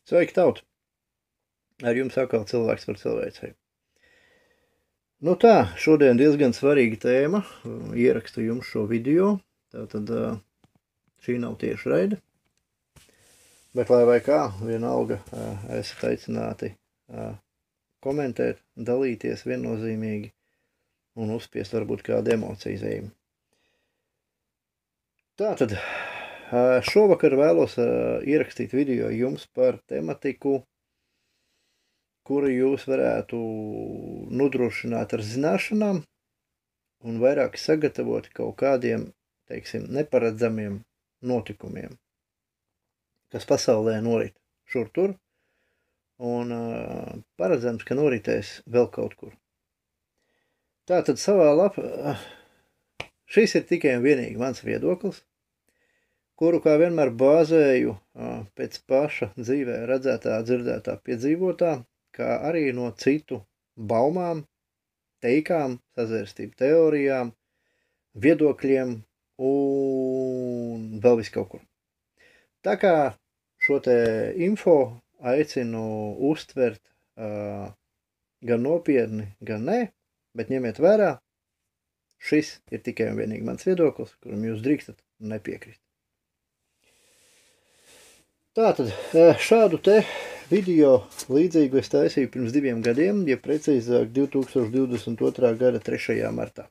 Sveiki, taut! Ar jums atkal cilvēks par cilvēcei. Nu tā, šodien diezgan svarīga tēma. Ierakstu jums šo video. Tātad šī nav tieši raide. Bet lai vai kā, vienalga esat aicināti komentēt, dalīties viennozīmīgi un uzspiest varbūt kādu emociju zīmi. Tātad šovakar vēlos ierakstīt video jums par tematiku, kuru jūs varētu nodrošināt ar zināšanām un vairāk sagatavot kaut kādiem, teiksim, neparedzamiem notikumiem, kas pasaulē norit šur tur, un paredzams, ka noritēs vēl kaut kur. Tātad savā lapā, šis ir tikai un vienīgi mans viedoklis, kuru kā vienmēr bāzēju pēc paša dzīvē redzētā, dzirdētā, piedzīvotā, kā arī no citu baumām, teikām, sazvērstību teorijām, viedokļiem un vēl vis kaut kur. Tā kā šo te info aicinu uztvert gan nopietni, gan nē, bet ņemiet vērā, šis ir tikai un vienīgi mans viedoklis, kuram jūs drīkstat nepiekrist. Tātad šādu te video līdzīgu es taisīju pirms 2 gadiem, ja precīzāk 2022. gada 3. martā.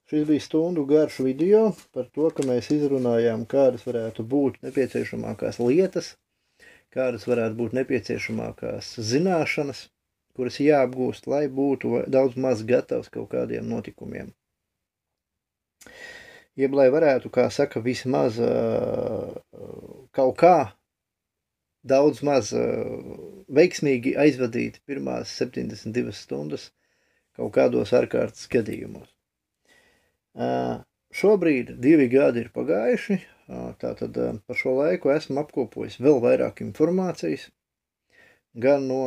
Šis bija stundu garš video par to, ka mēs izrunājām, kādas varētu būt nepieciešamākās lietas, kādas varētu būt nepieciešamākās zināšanas, kuras jāapgūst, lai būtu daudz maz gatavs kaut kādiem notikumiem. Jeb, lai varētu, kā saka, vismaz kaut kā daudz maz veiksmīgi aizvadīt pirmās 72 stundas kaut kādos ārkārtas gadījumos. Šobrīd 2 gadi ir pagājuši, tātad par šo laiku esmu apkopojis vēl vairāk informācijas, gan no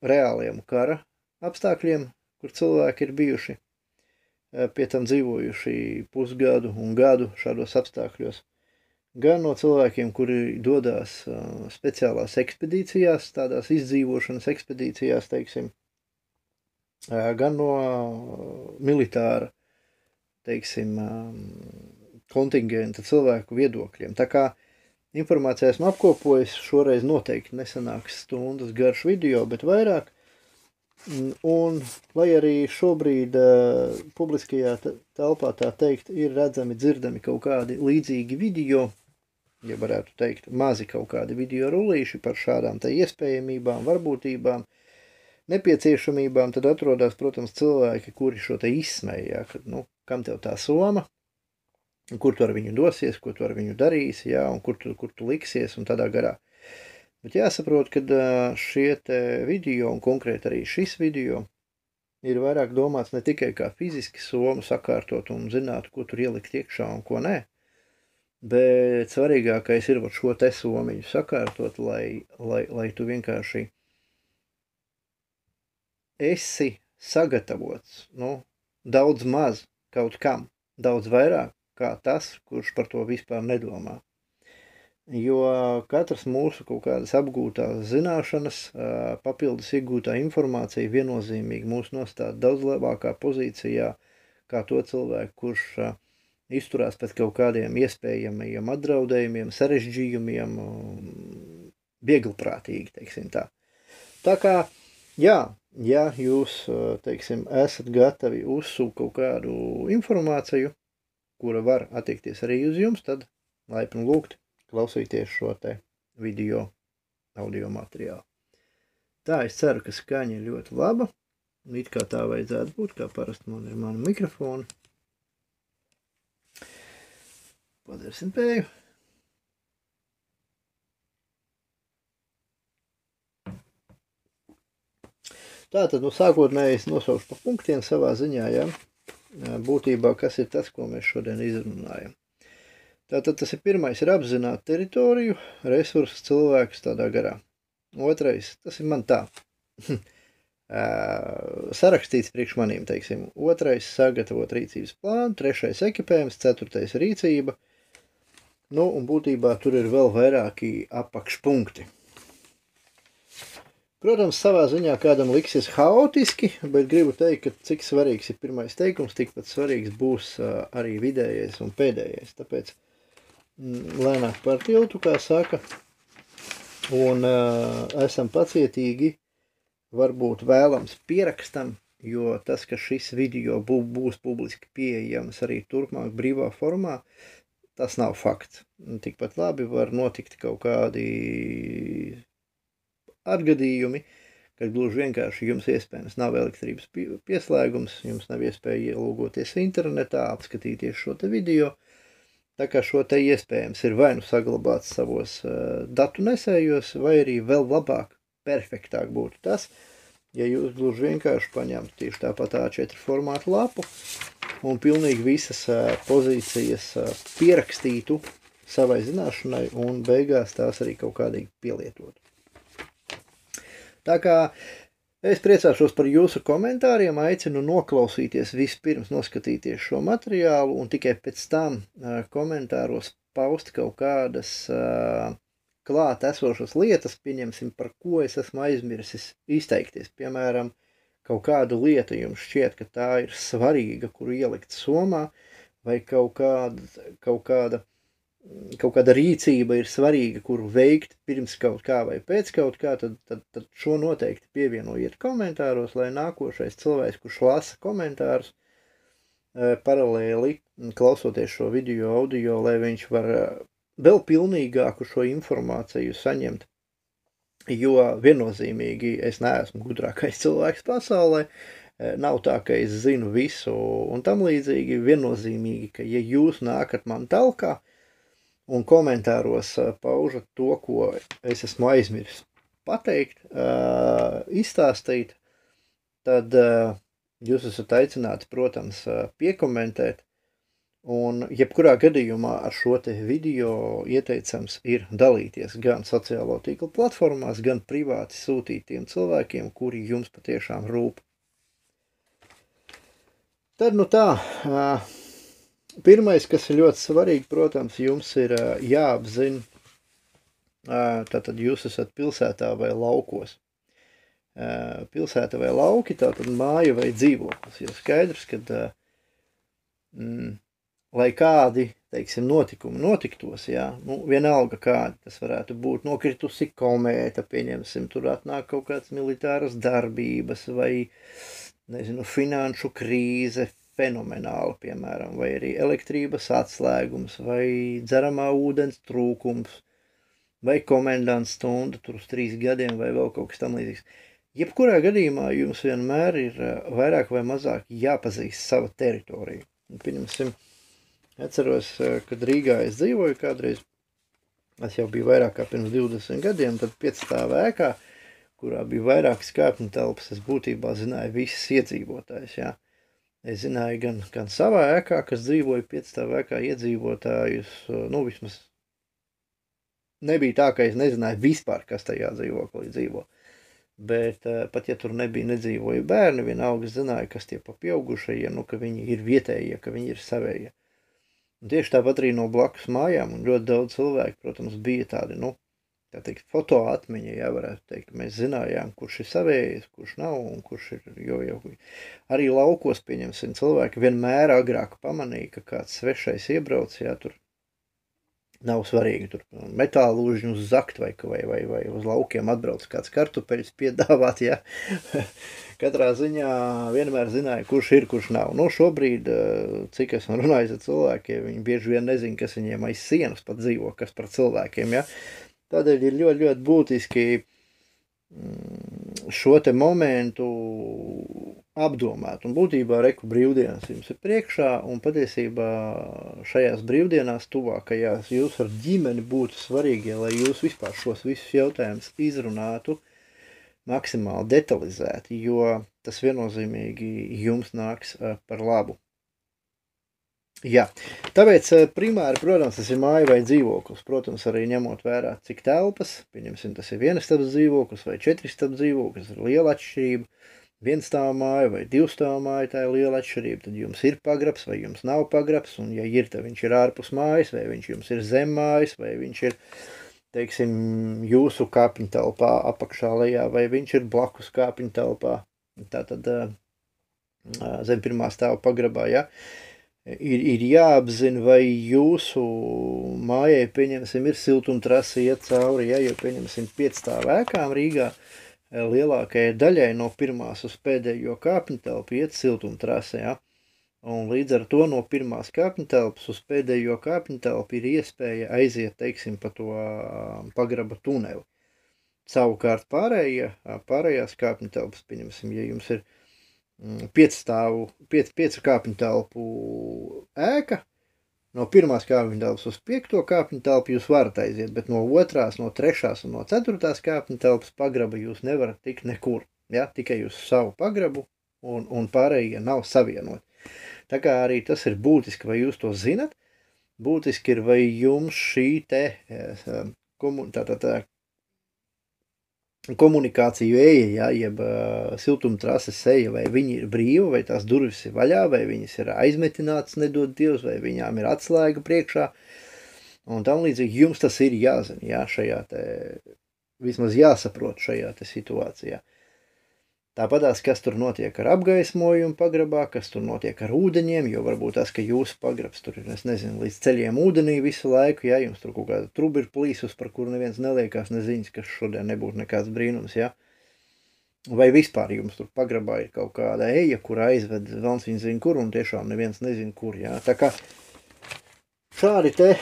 reāliem kara apstākļiem, kur cilvēki ir bijuši, pie tam dzīvojuši pusgadu un gadu šādos apstākļos, gan no cilvēkiem, kuri dodās speciālās ekspedīcijās, tādās izdzīvošanas ekspedīcijās, teiksim, gan no militāra, teiksim, kontingenta cilvēku viedokļiem. Tā kā informācijā esmu apkopojis, šoreiz noteikti nesanāks stundas garš video, bet vairāk. Un, lai arī šobrīd publiskajā telpā tā teikt ir redzami, dzirdami kaut kādi līdzīgi video, ja varētu teikt, mazi kaut kādi video rullīši par šādām te iespējamībām, varbūtībām, nepieciešamībām, tad atrodas, protams, cilvēki, kuri šo te izsmēja, ka, kam tev tā soma, kur tu ar viņu dosies, ko tu ar viņu darīsi, un kur tu liksies un tādā garā. Bet jāsaprot, ka šie te video, un konkrēti arī šis video, ir vairāk domāts ne tikai kā fiziski somu sakārtot un zināt, ko tur ielikt iekšā un ko nē, bet svarīgākais ir šo te somiņu sakārtot, lai tu vienkārši esi sagatavots, daudz maz kaut kam, daudz vairāk kā tas, kurš par to vispār nedomā. Jo katrs mūsu kaut kādas apgūtās zināšanas, papildus iegūtā informācija viennozīmīgi mūs nostāda daudz labākā pozīcijā, kā to cilvēku, kurš izturās pēc kaut kādiem iespējamajiem apdraudējumiem, sarežģījumiem, vieglprātīgi, teiksim tā. Tā kā, ja jūs, teiksim, esat gatavi uzsūkt kaut kādu informāciju, kura var attiekties arī uz jums, tad laipni lūgt klausīties šo te video audio materiālu. Tā, es ceru, ka skaņa ir ļoti laba. It kā tā vajadzētu būt, kā parasti man ir mani mikrofoni. Padzersim pēju. Tātad, sākotnēji es nosaukšu pa punktiem savā ziņā, būtībā, kas ir tas, ko mēs šodien izrunājam. Tātad tas ir pirmais, ir apzināt teritoriju, resursus, cilvēkus tādā garā. Otrais, tas ir man tā, sarakstīts priekš manīm, teiksim. Otrais, sagatavot rīcības plānu, trešais, ekipējums, ceturtais, rīcība, Nu, un būtībā tur ir vēl vairāki apakšpunkti. Protams, savā ziņā kādam liksies haotiski, bet gribu teikt, ka cik svarīgs ir pirmais teikums, tikpat svarīgs būs arī vidējais un pēdējais. Tāpēc lēnāk par tiltu, kā saka, un esam pacietīgi, varbūt vēlams pierakstam, jo tas, ka šis video būs publiski pieejams arī turpmāk brīvā formā, tas nav fakts. Tikpat labi var notikt kaut kādi atgadījumi, kad gluži vienkārši jums iespējams nav elektrības pieslēgums, jums nav iespēja ielūgoties internetā, apskatīties šo te video, tā kā šo te iespējams ir vai nu saglabāts savos datu nesējos, vai arī vēl labāk, perfektāk būtu tas, ja jūs gluži vienkārši paņemtu tieši tāpat A4 formātu lapu un pilnīgi visas pozīcijas pierakstītu savai zināšanai un beigās tās arī kaut kādīgi pielietotu. Tā kā es priecāšos par jūsu komentāriem, aicinu noklausīties vispirms, noskatīties šo materiālu un tikai pēc tam komentāros paust kaut kādas klāt esošas lietas, pieņemsim, par ko es esmu aizmirsis izteikties. Piemēram, kaut kādu lietu jums šķiet, ka tā ir svarīga, kuru ielikt somā, vai kaut kāda rīcība ir svarīga, kuru veikt pirms kaut kā vai pēc kaut kā, tad šo noteikti pievienojiet komentāros, lai nākošais cilvēks, kurš lasa komentārus, paralēli klausoties šo video, audio, lai viņš var vēl pilnīgāku šo informāciju saņemt, jo viennozīmīgi es neesmu gudrākais cilvēks pasaulē, nav tā, ka es zinu visu un tam līdzīgi, viennozīmīgi, ka ja jūs nākat man talkā, un komentāros paužat to, ko es esmu aizmirsis pateikt, izstāstīt, tad jūs esat aicināti, protams, piekomentēt, un jebkurā gadījumā ar šo te video ieteicams ir dalīties gan sociālo tīklu platformās, gan privāti sūtīt tiem cilvēkiem, kuri jums patiešām rūp. Tad nu tā, pirmais, kas ir ļoti svarīgi, protams, jums ir jāapzina, tātad jūs esat pilsētā vai laukos. Pilsēta vai lauki, tātad māja vai dzīvoklis, jo skaidrs, kad lai kādi, teiksim, notikumi notiktos, jā, nu, vienalga kādi, tas varētu būt nokritusi komēta, pieņemsim, tur atnāk kaut kāds militāras darbības vai, nezinu, finanšu krīze, fenomenāli, piemēram, vai arī elektrības atslēgums, vai dzeramā ūdens trūkums, vai komendants stunda tur uz 3 gadiem, vai vēl kaut kas tam līdzīgs. Jebkurā gadījumā jums vienmēr ir vairāk vai mazāk jāpazīst sava teritorija. Pieņemsim, atceros, kad Rīgā es dzīvoju kādreiz, es jau biju vairāk kā pirms 20 gadiem, tad 5 stāvu ēkā, kurā bija vairākas kāpņu telpas, es būtībā zināju visas iedzīvotājus, jā. Es zināju gan savā ēkā, kas dzīvoja 5 stāvu ēkā iedzīvotājus, nu vismaz nebija tā, ka es nezināju vispār, kas tajā dzīvoklī dzīvo. Bet pat ja tur nedzīvoja bērni, vienalga zināja, kas tie pa pieaugušajiem, nu, ka viņi ir vietējie, ka viņi ir savējie. Un tieši tāpat arī no blakus mājām, un ļoti daudz cilvēku, protams, bija tādi, nu, tā teikt, fotoatmiņa, jā, varētu teikt, mēs zinājām, kurš ir savējis, kurš nav, un kurš ir, jo arī laukos, pieņemsim, cilvēki vienmēr agrāk pamanīja, ka kāds svešais iebrauc, jā, tur nav svarīgi, tur metālūžņu zakt vai uz laukiem atbrauc kāds kartupeļus piedāvāt, jā. Katrā ziņā vienmēr zināja, kurš ir, kurš nav. Nu, šobrīd, cik esmu runājis ar cilvēkiem, viņi bieži vien nezin, kas viņiem aiz sienas pat dzīvo, kas par cilvēkiem, jā. Tādēļ ir ļoti, ļoti būtiski šo te momentu apdomāt. Un būtībā reku brīvdienas jums ir priekšā, un patiesībā šajās brīvdienās tuvākajās jūs ar ģimeni būtu svarīgi, lai jūs vispār šos visus jautājumus izrunātu maksimāli detalizēti, jo tas viennozīmīgi jums nāks par labu. Jā, tāpēc primāri, protams, tas ir māja vai dzīvoklis, protams, arī ņemot vērā, cik telpas, pieņemsim, tas ir 1-stabs dzīvoklis vai 4-stabs dzīvoklis, ir liela atšķirība, 1-stāva māja vai 2-stāva māja, tā ir liela atšķirība, tad jums ir pagrabs vai jums nav pagrabs, un ja ir, tad viņš ir ārpus mājas, vai viņš jums ir zem mājas, vai viņš ir teiksim, jūsu kāpņu telpā apakšā lejā, vai viņš ir blakus kāpņu telpā, tātad zem pirmā stāva pagrabā, ja? Ir jāapzina, vai jūsu mājai, pieņemsim, ir siltumtrase iet cauri, ja, jo, pieņemsim, 5 stāvu ēkām Rīgā, lielākajai daļai no pirmās uz pēdējo kāpņu telpu iet siltumtrase, ja, un līdz ar to no pirmās kāpņu telpas uz pēdējo kāpņu telpu ir iespēja aiziet, teiksim, pa to pagraba tuneli. Savukārt pārējās kāpņu telpas, pieņemsim, ja jums ir 5 kāpņu telpu ēka, no pirmās kāpņu telpas uz 5. kāpņu telpu jūs varat aiziet, bet no 2., no 3. un no 4. kāpņu telpas pagraba jūs nevarat tikt nekur, ja? Tikai uz savu pagrabu un pārējie nav savienoti. Tā kā arī tas ir būtiski, vai jūs to zinat, būtiski ir, vai jums šī te komunikāciju eja, ja, jeb siltumtrases eja, vai viņi ir brīva, vai tās durvis ir vaļā, vai viņas ir aizmetinātas, nedod Dievs, vai viņām ir atslēga priekšā, un tam līdzīgi jums tas ir jāzina, ja, šajā te, vismaz jāsaprot šajā te situācijā. Tāpatās, kas tur notiek ar apgaismojumu pagrabā, kas tur notiek ar ūdeņiem, jo varbūt tas, ka jūsu pagrabs tur ir, es nezinu, līdz ceļiem ūdenī visu laiku, ja, jums tur kaut kāda truba ir plīsus, par kuru neviens neliekās neziņas, kas šodien nebūtu nekāds brīnums, ja. Vai vispār jums tur pagrabā ir kaut kāda eja, kur aizved velns viņa zina kur, un tiešām neviens nezina kur, ja. Tā kā šādi te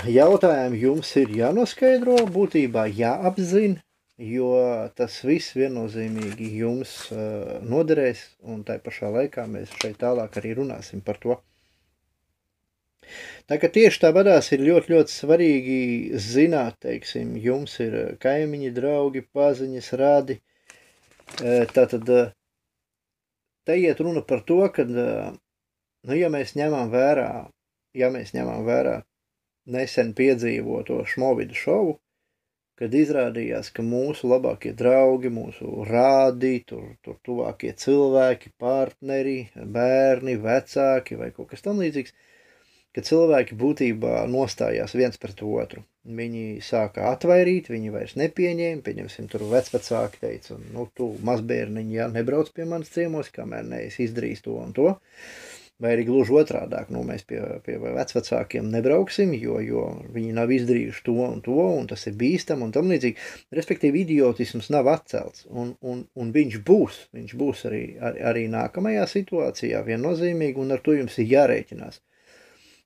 jautājumi jums ir jānoskaidro, būtībā jāapzina, jo tas viss viennozīmīgi jums noderēs, un tai pašā laikā mēs šeit tālāk arī runāsim par to. Tā kā tieši tāpatās ir ļoti, ļoti svarīgi zināt, teiksim, jums ir kaimiņi, draugi, paziņas, radi. Tātad te iet runa par to, ka, nu, ja mēs ņemam vērā nesen piedzīvoto Šmovida šovu, kad izrādījās, ka mūsu labākie draugi, mūsu rādi, tur tuvākie cilvēki, partneri, bērni, vecāki vai kaut kas tam līdzīgs, ka cilvēki būtībā nostājās viens pret otru. Viņi sāka atvairīt, viņi vairs nepieņēma, pieņemsim, tur vecvecāki teica, nu, tu mazbērniņi, ja, nebrauc pie manis ciemos, kamēr neesi izdarījis to un to. Vai arī gluži otrādāk, nu, mēs pie vecvecākiem nebrauksim, jo viņi nav izdarījuši to, un tas ir bīstam, un tam līdzīgi. Respektīvi, idiotisms nav atcelts, un viņš būs arī nākamajā situācijā viennozīmīgi, un ar to jums ir jārēķinās.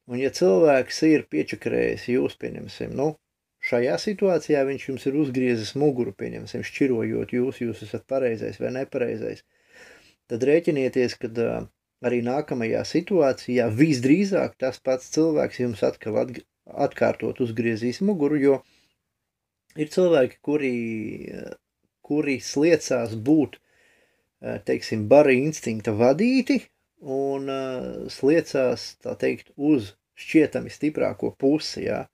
Un ja cilvēks ir piečakarējis jūs, pieņemsim, nu, šajā situācijā viņš jums ir uzgriezis muguru, pieņemsim, šķirojot jūs esat pareizais vai nepareizais, tad rēķinieties, kad arī nākamajā situācijā visdrīzāk tas pats cilvēks jums atkal atkārtot uzgriezīs muguru, jo ir cilvēki, kuri sliecās būt, teiksim, bara instinkta vadīti un sliecās, tā teikt, uz šķietami stiprāko pusi, jā.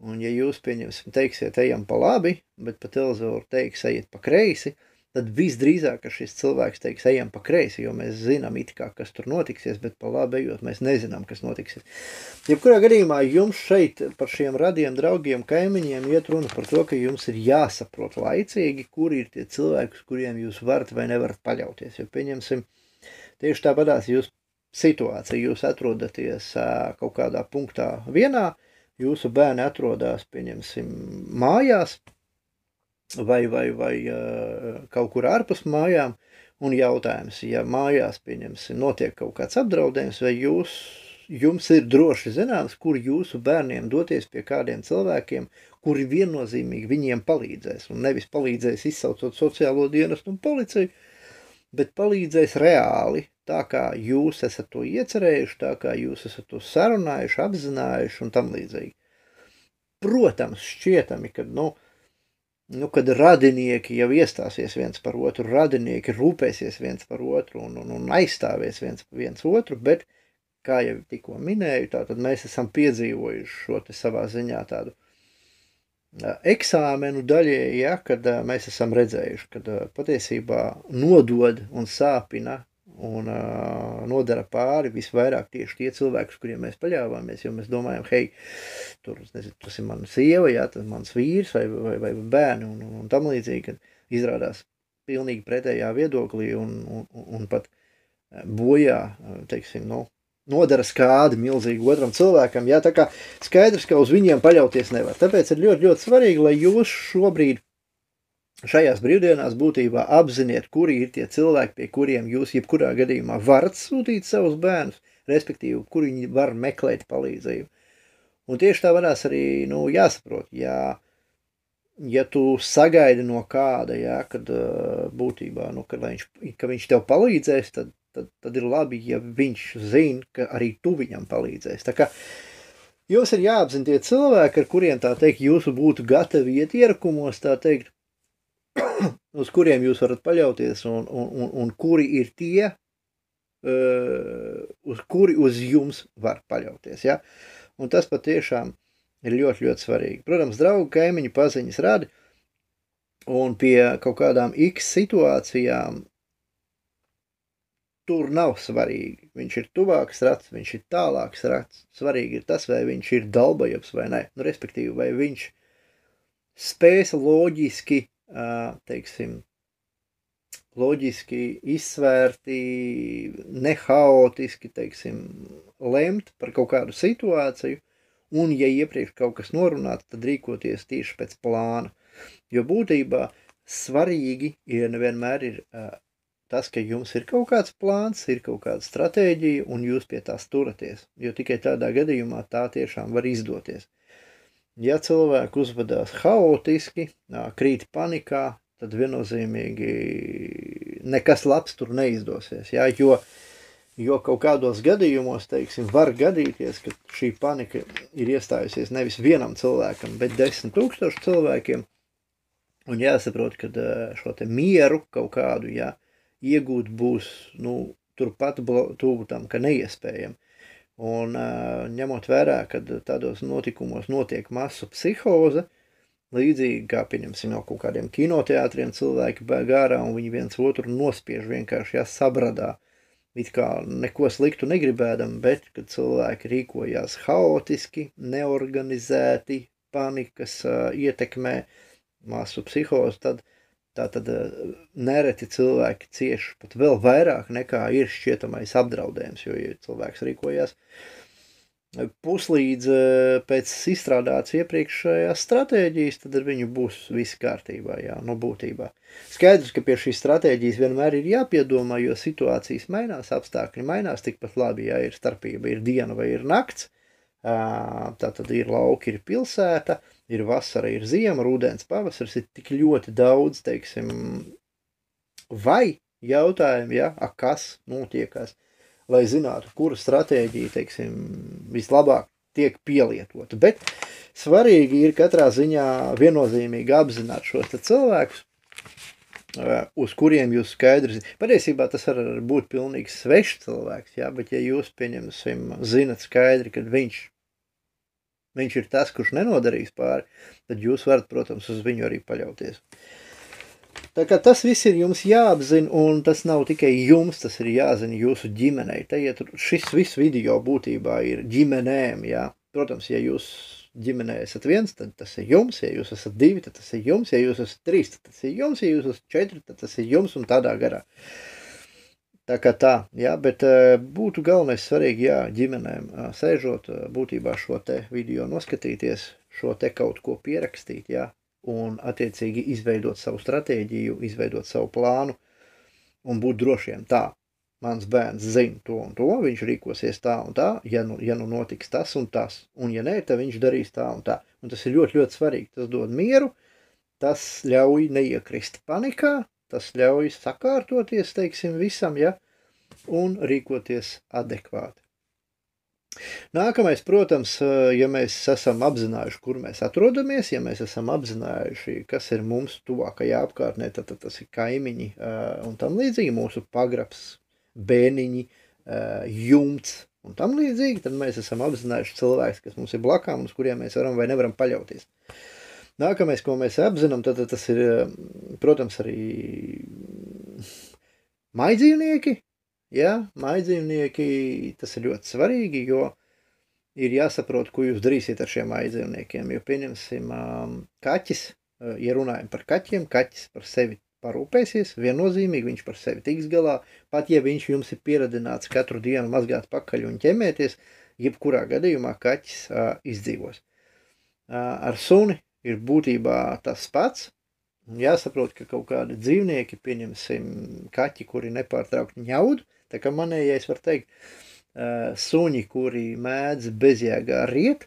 Un ja jūs, pieņemsim, teiksiet, ejam pa labi, bet pa televizoru teiks, ejiet pa kreisi, tad visdrīzāk, ka šis cilvēks teiks, ejam pa kreisi, jo mēs zinām it kā, kas tur notiksies, bet pa labi ejot, mēs nezinām, kas notiksies. Jebkurā gadījumā jums šeit par šiem radiem, draugiem, kaimiņiem iet runa par to, ka jums ir jāsaprot laicīgi, kuri ir tie cilvēki, uz kuriem jūs varat vai nevarat paļauties. Jo, pieņemsim, tieši tāpatās jūs situācija, jūs atrodaties kaut kādā punktā vienā, jūsu bērni atrodās, pieņemsim, mājās, vai kaut kur ārpus mājām, un jautājums, ja mājās, pieņemsim, notiek kaut kāds apdraudējums, vai jums ir droši zināms, kur jūsu bērniem doties pie kādiem cilvēkiem, kuri viennozīmīgi viņiem palīdzēs, un nevis palīdzēs izsaucot sociālo dienestu un policiju, bet palīdzēs reāli, tā kā jūs esat to iecerējuši, tā kā jūs esat to sarunājuši, apzinājuši un tam līdzīgi. Protams, šķietami, kad radinieki jau iestāsies viens par otru, radinieki rūpēsies viens par otru un aizstāvies viens otru, bet, kā jau tikko minēju, tātad mēs esam piedzīvojuši šo te savā ziņā tādu eksāmenu daļēji, ja, kad mēs esam redzējuši, kad patiesībā nodod un sāpina un nodara pāri visvairāk tieši tie cilvēki, uz kuriem mēs paļāvāmies, jo mēs domājam, hei, tur, nezinu, tas ir mana sieva, jā, tas ir mans vīrs vai bērni un tam līdzīgi, kad izrādās pilnīgi pretējā viedoklī un pat bojā, teiksim, nodara skādi milzīgi otram cilvēkam, jā, tā kā skaidrs, ka uz viņiem paļauties nevar. Tāpēc ir ļoti, ļoti svarīgi, lai jūs šobrīd šajās brīvdienās būtībā apziniet, kuri ir tie cilvēki, pie kuriem jūs jebkurā gadījumā varat sūtīt savus bērnus, respektīvi, kur viņi var meklēt palīdzību. Un tieši tā varās arī, jāsaprot, ja tu sagaidi no kāda, kad būtībā, ka viņš tev palīdzēs, tad ir labi, ja viņš zina, ka arī tu viņam palīdzēs. Tā kā jums ir jāapzina tie cilvēki, ar kuriem, tā teikt, jūs būtu gatavi iet ierakumos, tā teikt, uz kuriem jūs varat paļauties un kuri ir tie, uz jums var paļauties, ja? Un tas patiešām ir ļoti, ļoti svarīgi. Protams, draugi, kaimiņu paziņas radi, un pie kaut kādām X situācijām tur nav svarīgi. Viņš ir tuvāks rats, viņš ir tālāks rats. Svarīgi ir tas, vai viņš ir dalbajaps vai ne. Respektīvi, vai viņš spēs loģiski, teiksim, loģiski izsvērti, nehaotiski, teiksim, lemt par kaut kādu situāciju, un ja iepriekš kaut kas norunāts, tad rīkoties tieši pēc plāna. Jo būtībā svarīgi nevienmēr ir tas, ka jums ir kaut kāds plāns, ir kaut kāda stratēģija, un jūs pie tās turaties, jo tikai tādā gadījumā tā tiešām var izdoties. Ja cilvēki uzvedās haotiski, krīt panikā, tad viennozīmīgi nekas labs tur neizdosies, ja? Jo kaut kādos gadījumos, teiksim, var gadīties, ka šī panika ir iestājusies nevis vienam cilvēkam, bet 10 000 cilvēkiem, un jāsaprot, ka šo te mieru kaut kādu, iegūt būs, turpat tuvu tam, ka neiespējami. Un ņemot vērā, kad tādos notikumos notiek masu psihoze, līdzīgi kā, pieņemsim, no kaut kādiem kinoteātriem cilvēki bēg ārā un viņi viens otru nospiež vienkārši sabradā, it kā neko sliktu negribēdam, bet, kad cilvēki rīkojās haotiski, neorganizēti, panikas ietekmē masu psihozi, tad nereti cilvēki cieši pat vēl vairāk nekā ir šķietamais apdraudējums, jo, ja cilvēks rīkojās puslīdz pēc izstrādāts iepriekšējās stratēģijas, tad ar viņu būs viss kārtībā, būtībā. Skaidrs, ka pie šīs stratēģijas vienmēr ir jāpiedomā, jo situācijas mainās, apstākļi mainās tikpat labi, ir starpība, ir diena vai ir nakts, tātad ir lauki, ir pilsēta, ir vasara, ir ziema, rudens, pavasaris, ir tik ļoti daudz, teiksim, vai jautājumi, kas notiekās, lai zinātu, kura stratēģija, teiksim, vislabāk tiek pielietota. Bet svarīgi ir katrā ziņā viennozīmīgi apzināt šos cilvēkus, uz kuriem jūs skaidri zināt. Patiesībā tas var būt pilnīgi svešs cilvēks, bet ja jūs, pieņemsim, zinat skaidri, kad viņš ir tas, kurš nenodarīs pāri, tad jūs varat, protams, uz viņu arī paļauties. Tā kā tas viss ir jums jāapzina, un tas nav tikai jums, tas ir jāzina jūsu ģimenei. Šis viss video būtībā ir ģimenēm, Protams, ja jūs ģimenē esat viens, tad tas ir jums, ja jūs esat 2, tad tas ir jums, ja jūs esat 3, tad tas ir jums, ja jūs esat 4, tad tas ir jums un tādā garā. Tā kā tā, bet būtu galvenais svarīgi, ģimenēm sēžot, būtībā šo te video noskatīties, šo te kaut ko pierakstīt, un attiecīgi izveidot savu stratēģiju, izveidot savu plānu un būt drošiem tā. Mans bērns zina to un to, viņš rīkosies tā un tā, ja nu notiks tas un tas, un ja nē, tad viņš darīs tā un tā. Un tas ir ļoti, ļoti svarīgi. Tas dod mieru, tas ļauj neiekrist panikā, tas ļauj sakārtoties, teiksim, visam, un rīkoties adekvāti. Nākamais, protams, ja mēs esam apzinājuši, kur mēs atrodamies, ja mēs esam apzinājuši, kas ir mums tuvākajā apkārtnē, tad tas ir kaimiņi un tam līdzīgi, mūsu pagrabs, bēniņi, jumts un tam līdzīgi, tad mēs esam apzinājuši cilvēks, kas mums ir blakām un uz kuriem mēs varam vai nevaram paļauties. Nākamais, ko mēs apzinām, tad tas ir, protams, arī maidzīvnieki, jā, mājdzīvnieki, tas ir ļoti svarīgi, jo ir jāsaprot, ko jūs darīsiet ar šiem mājdzīvniekiem, jo pieņemsim kaķis, ja runājam par kaķiem, kaķis par sevi parūpēsies, viennozīmīgi viņš par sevi tiks galā, pat ja viņš jums ir pieradināts katru dienu mazgāt pakaļ un ķemēties, jebkurā gadījumā kaķis izdzīvos. Ar suni ir būtībā tas pats. Jāsaprot, ka kaut kādi dzīvnieki, pieņemsim kaķi, kuri nepārtraukti ņaud, tā kā manējais var teikt, suņi, kuri mēdz bezjēgā riet,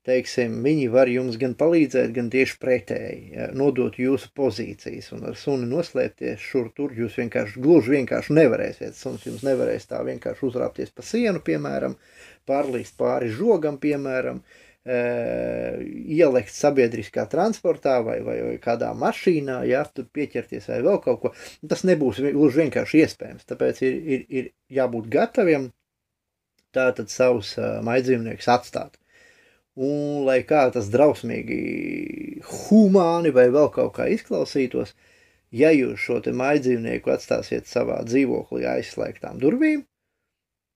teiksim, viņi var jums gan palīdzēt, gan tieši pretēji, nodot jūsu pozīcijas, un ar suni noslēpties šur tur jūs gluži vienkārši nevarēsiet. Suns jums nevarēs tā vienkārši uzrāpties pa sienu, piemēram, pārlīst pāri žogam, piemēram, ielikt sabiedriskā transportā vai kādā mašīnā, ja, tur pieķerties vai vēl kaut ko. Tas nebūs gluži vienkārši iespējams, tāpēc ir jābūt gataviem tātad savus mājdzīvniekus atstāt. Un, lai kā tas drausmīgi humāni vai vēl kaut kā izklausītos, ja jūs šo te mājdzīvnieku atstāsiet savā dzīvoklī aizslēgtām durvīm,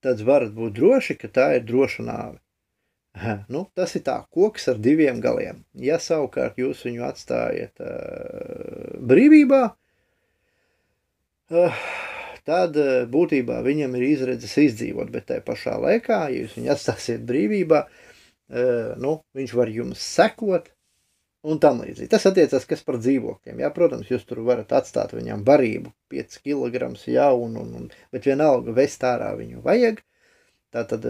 tad varat būt droši, ka tā ir droša nāve. Nu, tas ir tā, koks ar diviem galiem. Ja savukārt jūs viņu atstājiet brīvībā, tad būtībā viņam ir izredzes izdzīvot, bet tajā pašā laikā, ja jūs viņu atstāsiet brīvībā, viņš var jums sekot un tam līdzīgi. Tas attiecas, kas par dzīvokļiem. Jā, protams, jūs tur varat atstāt viņam barību 5 kg, jā, bet vienalga vest ārā viņu vajag. Tātad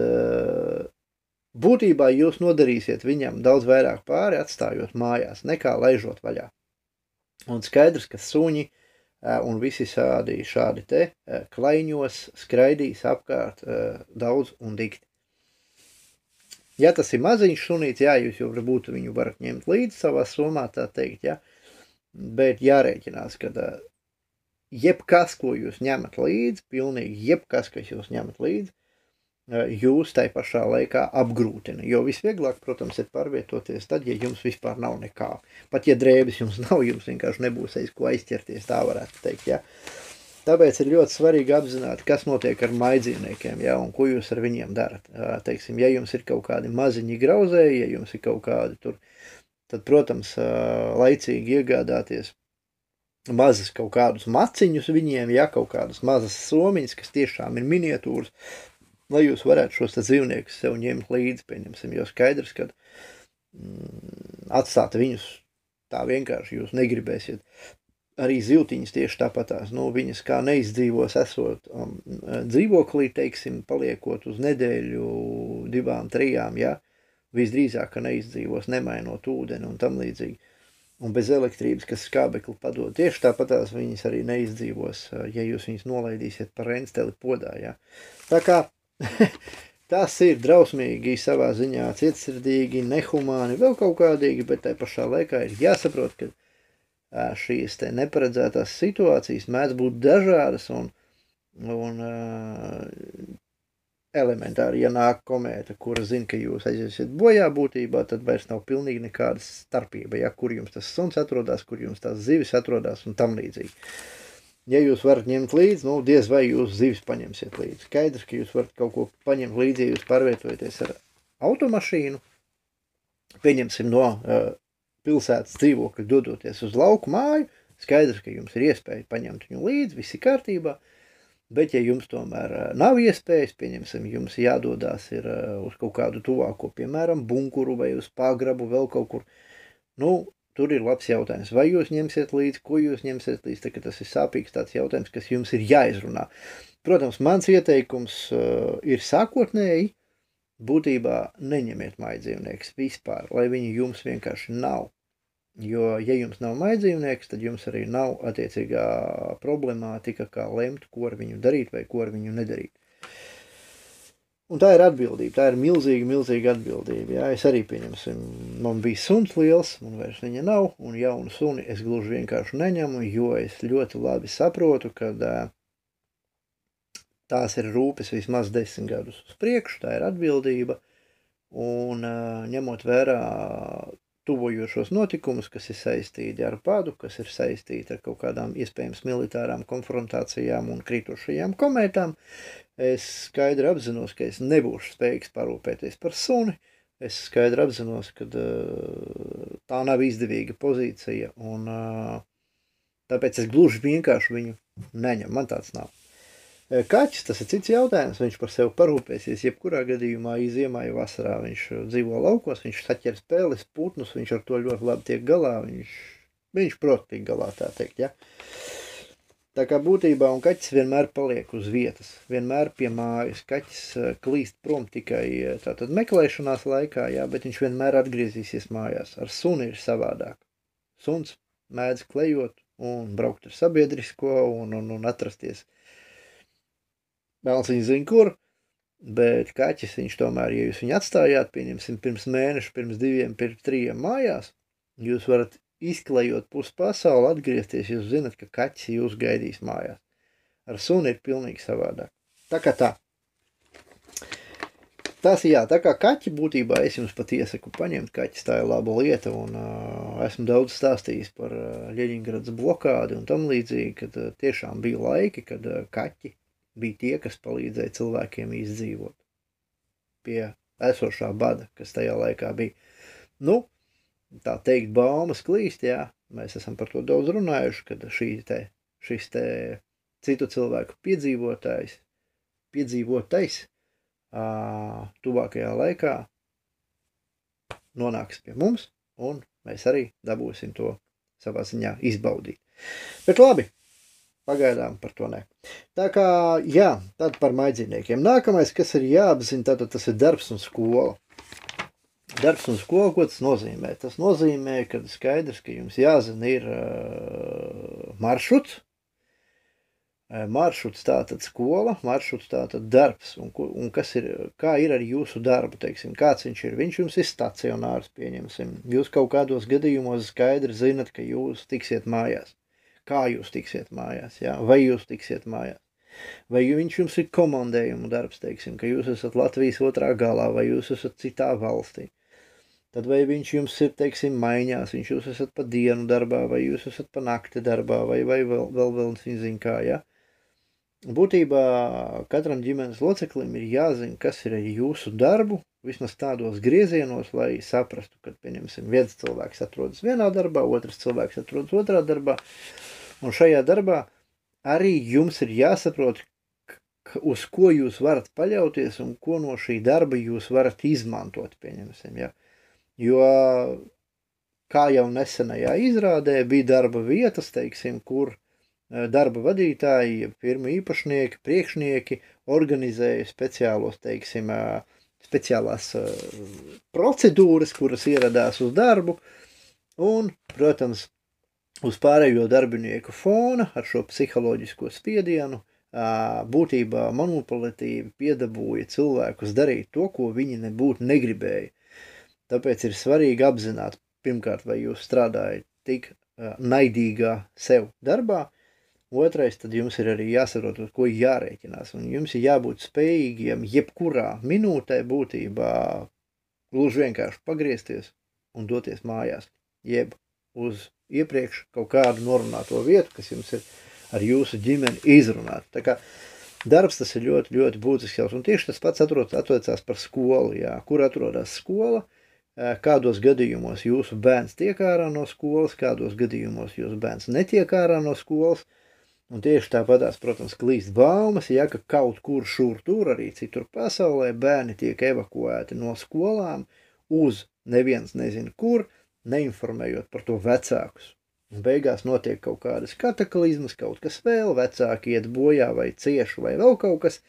būtībā jūs nodarīsiet viņam daudz vairāk pāri, atstājot mājās, nekā laižot vaļā. Un skaidrs, ka suņi un visi šādi te klaiņos skraidīs apkārt daudz un dikti. Ja tas ir maziņš sunīts, jā, jūs jau varbūt viņu varat ņemt līdzi savā somā, tā teikt, jā, bet jārēķinās, ka jebkas, ko jūs ņemat līdzi, pilnīgi jebkas, kas jūs ņemat līdzi, jūs tai pašā laikā apgrūtina, jo visvieglāk, protams, ir pārvietoties tad, ja jums vispār nav nekā. Pat ja drēbes jums nav, jums vienkārši nebūs aiz ko aizķerties, tā varētu teikt, jā. Tāpēc ir ļoti svarīgi apzināt, kas notiek ar mājdzīvniekiem, ja, un ko jūs ar viņiem darat. Teiksim, ja jums ir kaut kādi maziņi grauzēji, ja jums ir kaut kādi tur, tad, protams, laicīgi iegādāties mazas kaut kādus maciņus viņiem, ja, kaut kādas mazas somiņas, kas tiešām ir miniatūras, lai jūs varētu šos dzīvniekus sev ņemt līdzi, pieņemsim, jo skaidrs, ka atstāt viņus tā vienkārši jūs negribēsiet. Arī ziltiņas tieši tāpatās, viņas kā neizdzīvos esot dzīvoklī, teiksim, paliekot uz nedēļu, 2, 3, ja, visdrīzāk, ka neizdzīvos, nemainot ūdeni un tam līdzīgi. Un bez elektrības, kas skābekli padod, tieši tāpatās viņas arī neizdzīvos, ja jūs viņas nolaidīsiet par rensteli podā, ja. Tā kā tas ir drausmīgi savā ziņā, cietsirdīgi, nehumāni, vēl kaut kādīgi, bet tai pašā laikā ir jāsaprot, ka šīs te neparedzētās situācijas mēdz būt dažādas un elementāri, ja nāk komēta, kura zina, ka jūs aiziesiet bojā būtībā, tad vairs nav pilnīgi nekāda starpība, ja, kur jums tas suns atrodas, kur jums tās zivis atrodas un tam līdzīgi. Ja jūs varat ņemt līdzi, diez vai jūs zivis paņemsiet līdzi. Skaidrs, ka jūs varat kaut ko paņemt līdzi, ja jūs pārvietojaties ar automašīnu, pieņemsim no pilsētas dzīvokļa dodoties uz lauku māju, skaidrs, ka jums ir iespēja paņemt viņu līdzi, viss ir kārtībā, bet ja jums tomēr nav iespējas, pieņemsim, jums jādodās ir uz kaut kādu tuvāko, piemēram, bunkuru vai uz pagrabu, vēl kaut kur, tur ir labs jautājums, vai jūs ņemsiet līdzi, ko jūs ņemsiet līdzi, tā ka tas ir sāpīgs tāds jautājums, kas jums ir jāizrunā. Protams, mans ieteikums ir sākotnēji, būtībā neņemiet mājdzīvniekus vispār, lai viņi jums vienkārši nav. Jo, ja jums nav mājdzīvnieks, tad jums arī nav attiecīgā problemātika, kā lemt, ko ar viņu darīt vai ko ar viņu nedarīt. Un tā ir atbildība, tā ir milzīga atbildība. Jā, es arī pieņemsim, man bija suns liels, man vairs viņa nav, un jaunu suni es gluži vienkārši neņemu, jo es ļoti labi saprotu, ka tās ir rūpes vismaz 10 gadus uz priekšu, tā ir atbildība, un ņemot vērā tuvojošos notikumus, kas ir saistīti ar badu, kas ir saistīti ar kaut kādām iespējams militārām konfrontācijām un krītošajām komētām. Es skaidri apzinos, ka es nebūšu spējīgs parūpēties par suni. Es skaidri apzinos, ka tā nav izdevīga pozīcija, un tāpēc es gluži vienkārši viņu neņemu. Man tāds nav. Kaķis, tas ir cits jautājums, viņš par sevi parūpēsies, jebkurā gadījumā ziemā vai vasarā viņš dzīvo laukos, viņš saķer spēles, putnus, viņš ar to ļoti labi tiek galā, viņš prot tiek galā, tā teikt, ja. Tā kā būtībā, un kaķis vienmēr paliek uz vietas, vienmēr pie mājas, kaķis klīst prom tikai tātad meklēšanās laikā, jā, bet viņš vienmēr atgriezīsies mājās, ar suni ir savādāk. Suns mēdz klejot un braukt ar sabiedrisko un atrasties. Vēls viņš zina, kur, bet kaķis viņš tomēr, ja jūs viņu atstājāt, pieņemsim, pirms mēneša, pirms 2, pirms 3 mājās, jūs varat izklejot pusi pasauli, atgriezties, jūs zinat, ka kaķis jūs gaidīs mājās. Ar suni ir pilnīgi savādāk. Tā kā tā. Tas jā, tā kā kaķi būtībā es jums pat iesaku paņemt kaķis, tā ir laba lieta, un esmu daudz stāstījis par Ļeņingradas blokādi un tam līdzīgi, kad tiešām bija laiki, kad kaķi bija tie, kas palīdzēja cilvēkiem izdzīvot pie esošā bada, kas tajā laikā bija. Nu, tā teikt, baumas klīst, jā, mēs esam par to daudz runājuši, kad šis te citu cilvēku piedzīvotais tuvākajā laikā nonāks pie mums, un mēs arī dabūsim to savā ziņā izbaudīt. Bet labi, pagaidām par to ne. Tā kā, jā, tad par maidzīniekiem. Nākamais, kas ir jāapzina, tātad tas ir darbs un skola. Darbs un skola, ko tas nozīmē? Tas nozīmē, ka skaidrs, ka jums jāzina ir maršruts. Maršruts tātad skola, maršruts tātad darbs. Un kā ir ar jūsu darbu, teiksim, kāds viņš ir? Viņš jums ir stacionārs, pieņemsim. Jūs kaut kādos gadījumos skaidri zinat, ka jūs tiksiet mājās. Kā jūs tiksiet mājās, jā? Vai jūs tiksiet mājās? Vai viņš jums ir komandējumu darbs, teiksim, ka jūs esat Latvijas otrā galā, vai jūs esat citā valstī? Tad vai viņš jums ir, teiksim, maiņās, jūs esat pa dienu darbā, vai jūs esat pa nakti darbā, vai vēl zin kā, jā? Būtībā katram ģimenes loceklim ir jāzina, kas ir jūsu darbu, vismaz tādos griezienos, lai saprastu, kad, pieņemsim, viens cilvēks atrodas vienā darbā, otrs cilvēks atrodas otrā darbā, un šajā darbā arī jums ir jāsaprot, uz ko jūs varat paļauties un ko no šī darba jūs varat izmantot, pieņemsim, ja. Jo, kā jau nesenajā izrādē, bija darba vietas, teiksim, kur darba vadītāji, firmu īpašnieki, priekšnieki organizēja speciālos, teiksim, speciālās procedūras, kuras ieradās uz darbu, un, protams, uz pārējo darbinieku fona ar šo psiholoģisko spiedienu būtībā manipulatīvi piedabūja cilvēkus darīt to, ko viņi nebūtu negribēja. Tāpēc ir svarīgi apzināt, pirmkārt, vai jūs strādājat tik naidīgā sev darbā, otrais, tad jums ir arī jāsaprot, uz ko jārēķinās, un jums ir jābūt spējīgiem jebkurā minūtē būtībā gluži vienkārši pagriezties un doties mājās, jeb uz iepriekš kaut kādu norunāto vietu, kas jums ir ar jūsu ģimeni izrunāt. Tā kā darbs tas ir ļoti, ļoti būtisks jautājums, un tieši tas pats attiecās par skolu, jā, kur atrodas skola, kādos gadījumos jūsu bērns tiek ārā no skolas, kādos gadījumos jūsu bērns netiek ārā no skolas, un tieši tāpatās, protams, klīst baumas, ja, ka kaut kur šur tur arī citur pasaulē bērni tiek evakuēti no skolām uz neviens nezina kur, neinformējot par to vecākus. Un beigās notiek kaut kādas kataklizmas, kaut kas vēl, vecāki iet bojā vai cieši vai vēl kaut kas,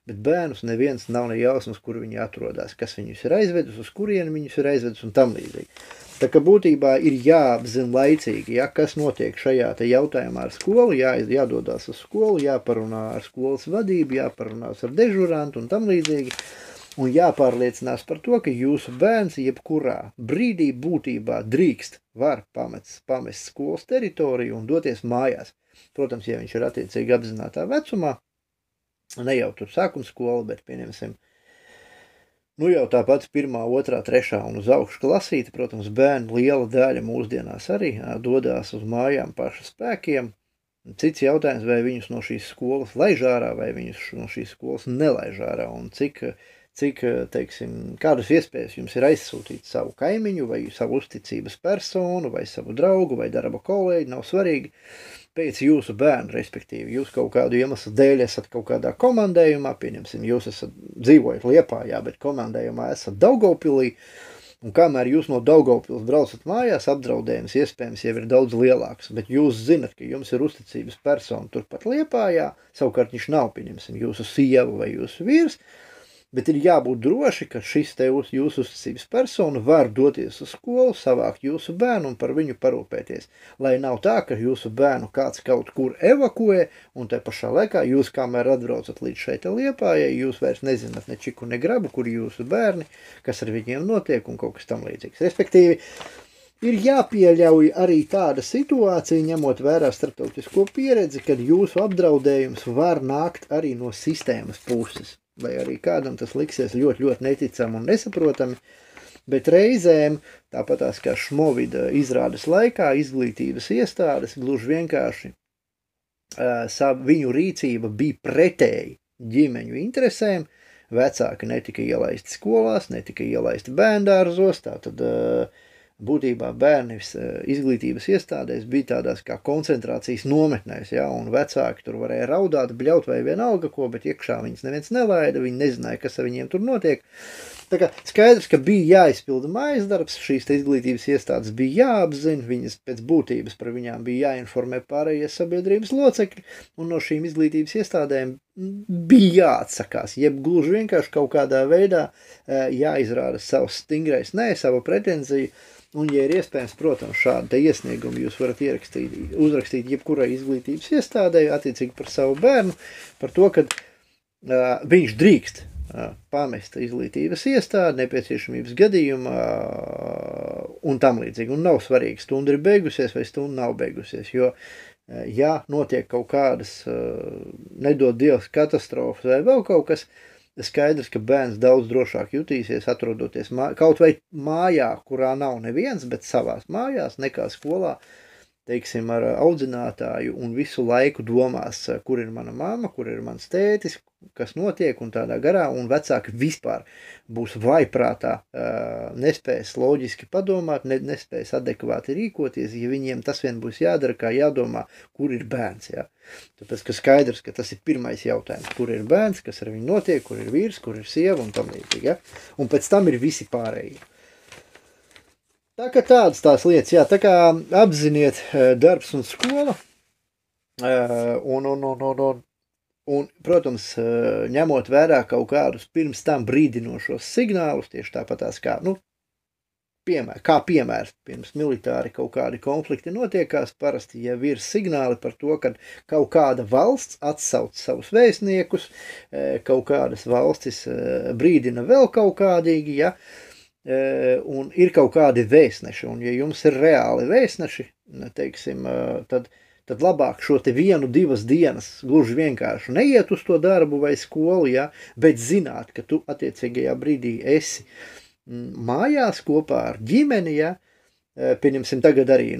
bet bērnus neviens nav ne jausmas, kur viņi atrodas, kas viņus ir aizvedus, uz kurieni viņus ir aizvedus un tam līdzīgi. Tā kā būtībā ir jāapzina laicīgi, ja, kas notiek šajā te jautājumā ar skolu, jādodās uz skolu, jāparunā ar skolas vadību, jāparunās ar dežurantu un tam līdzīgi, un jāpārliecinās par to, ka jūsu bērns jebkurā brīdī būtībā var pamest skolas teritoriju un doties mājās. Protams, ja viņš ir attiecīgi apzinātā vecumā, ne jau tur sākuma skola, bet pieņemsim Nu jau tāpat 1., 2., 3. un uz augšu klasīte, protams, bērni liela daļa mūsdienās arī dodās uz mājām pašu spēkiem. Cits jautājums, vai viņus no šīs skolas laiž ārā, vai viņus no šīs skolas nelaiž ārā, un cik, teiksim, kādas iespējas jums ir aizsūtīt savu kaimiņu, vai savu uzticības personu, vai savu draugu, vai darba kolēģi, nav svarīgi, pēc jūsu bērnu, respektīvi, jūs kaut kādu iemeslu dēļ esat kaut kādā komandējumā, pieņemsim, jūs esat dzīvojat Liepājā, bet komandējumā esat Daugavpilī, un kamēr jūs no Daugavpils braucat mājās, apdraudējums iespējams jau ir daudz lielāks, bet jūs zinat, ka jums ir uzticības persona turpat Liepājā, savukārt viņš nav, pieņemsim, jūsu sieva vai jūsu vīrs, bet ir jābūt droši, ka šis te jūsu uzticības persona var doties uz skolu, savākt jūsu bērnu un par viņu parūpēties, lai nav tā, ka jūsu bērnu kāds kaut kur evakuē, un te pašā laikā jūs, kamēr atbraucat līdz šeit Liepājai, jūs vairs nezināt ne čiku, ne grabu, kur jūsu bērni, kas ar viņiem notiek un kaut kas tam līdzīgs. Respektīvi, ir jāpieļauj arī tāda situācija, ņemot vērā starptautisko pieredzi, kad jūsu apdraudējums var nākt arī no sistēmas puses. Vai arī kādam tas liksies ļoti, ļoti neticami un nesaprotami, bet reizēm, tāpatās kā Šmovida izrādes laikā, izglītības iestādes gluži vienkārši viņu rīcība bija pretēji ģimeņu interesēm, vecāki netika ielaisti skolās, netika ielaisti bērndārzos, tātad būtībā bērni izglītības iestādēs bija tādās kā koncentrācijas nometnēs, ja, un vecāki tur varēja raudāt, bļaut vai vienalga ko, bet iekšā viņas neviens nelaida, viņi nezināja, kas ar viņiem tur notiek. Tā kā skaidrs, ka bija jāizpilda mājas darbs, šīs izglītības iestādes bija jāapzina, viņas pēc būtības par viņām bija jāinformē pārējie sabiedrības locekļi, un no šīm izglītības iestādēm bija jāatsakās, jeb gluži vienkārši kaut kādā veidā jāizrāda savs stingrais nē, savu pretenziju. Un, ja ir iespējams, protams, šādu te iesniegumu jūs varat uzrakstīt jebkurai izglītības iestādēji, attiecīgi par savu bērnu, par to, ka viņš drīkst pamest izglītības iestādi nepieciešamības gadījumā un tam līdzīgi. Un nav svarīgi, stunda ir beigusies vai stunda nav beigusies, jo, ja notiek kaut kādas nedod Dievs katastrofas vai vēl kaut kas, skaidrs, ka bērns daudz drošāk jutīsies, atrodoties kaut vai mājā, kurā nav neviens, bet savās mājās, nekā skolā, teiksim, ar audzinātāju un visu laiku domās, kur ir mana mamma, kur ir mans tētis, kas notiek un tādā garā, un vecāki vispār būs vaiprātā, nespēs loģiski padomāt, nespēs adekvāti rīkoties, ja viņiem tas vien būs jādara, kā jādomā, kur ir bērns, jā. Tāpēc, ka skaidrs, ka tas ir pirmais jautājums, kur ir bērns, kas ar viņu notiek, kur ir vīrs, kur ir sieva un tam līdzīgi, ja. Un pēc tam ir visi pārējie. Tā kā tādas tās lietas, jā, tā kā apziniet darbs un skola, un, protams, ņemot vērā kaut kādus pirms tam brīdinošos signālus, tieši tāpatās kā, piemērs, pirms militāri kaut kādi konflikti notiekās, parasti jau ir signāli par to, ka kaut kāda valsts atsauc savus vēstniekus, kaut kādas valstis brīdina vēl kaut kādīgi, ja, un ir kaut kādi vēstneši, un ja jums ir reāli vēstneši, teiksim, tad labāk šo te 1-2 dienas gluži vienkārši neiet uz to darbu vai skolu, ja, bet zināt, ka tu attiecīgajā brīdī esi mājās kopā ar ģimeni, ja, pieņemsim tagad arī,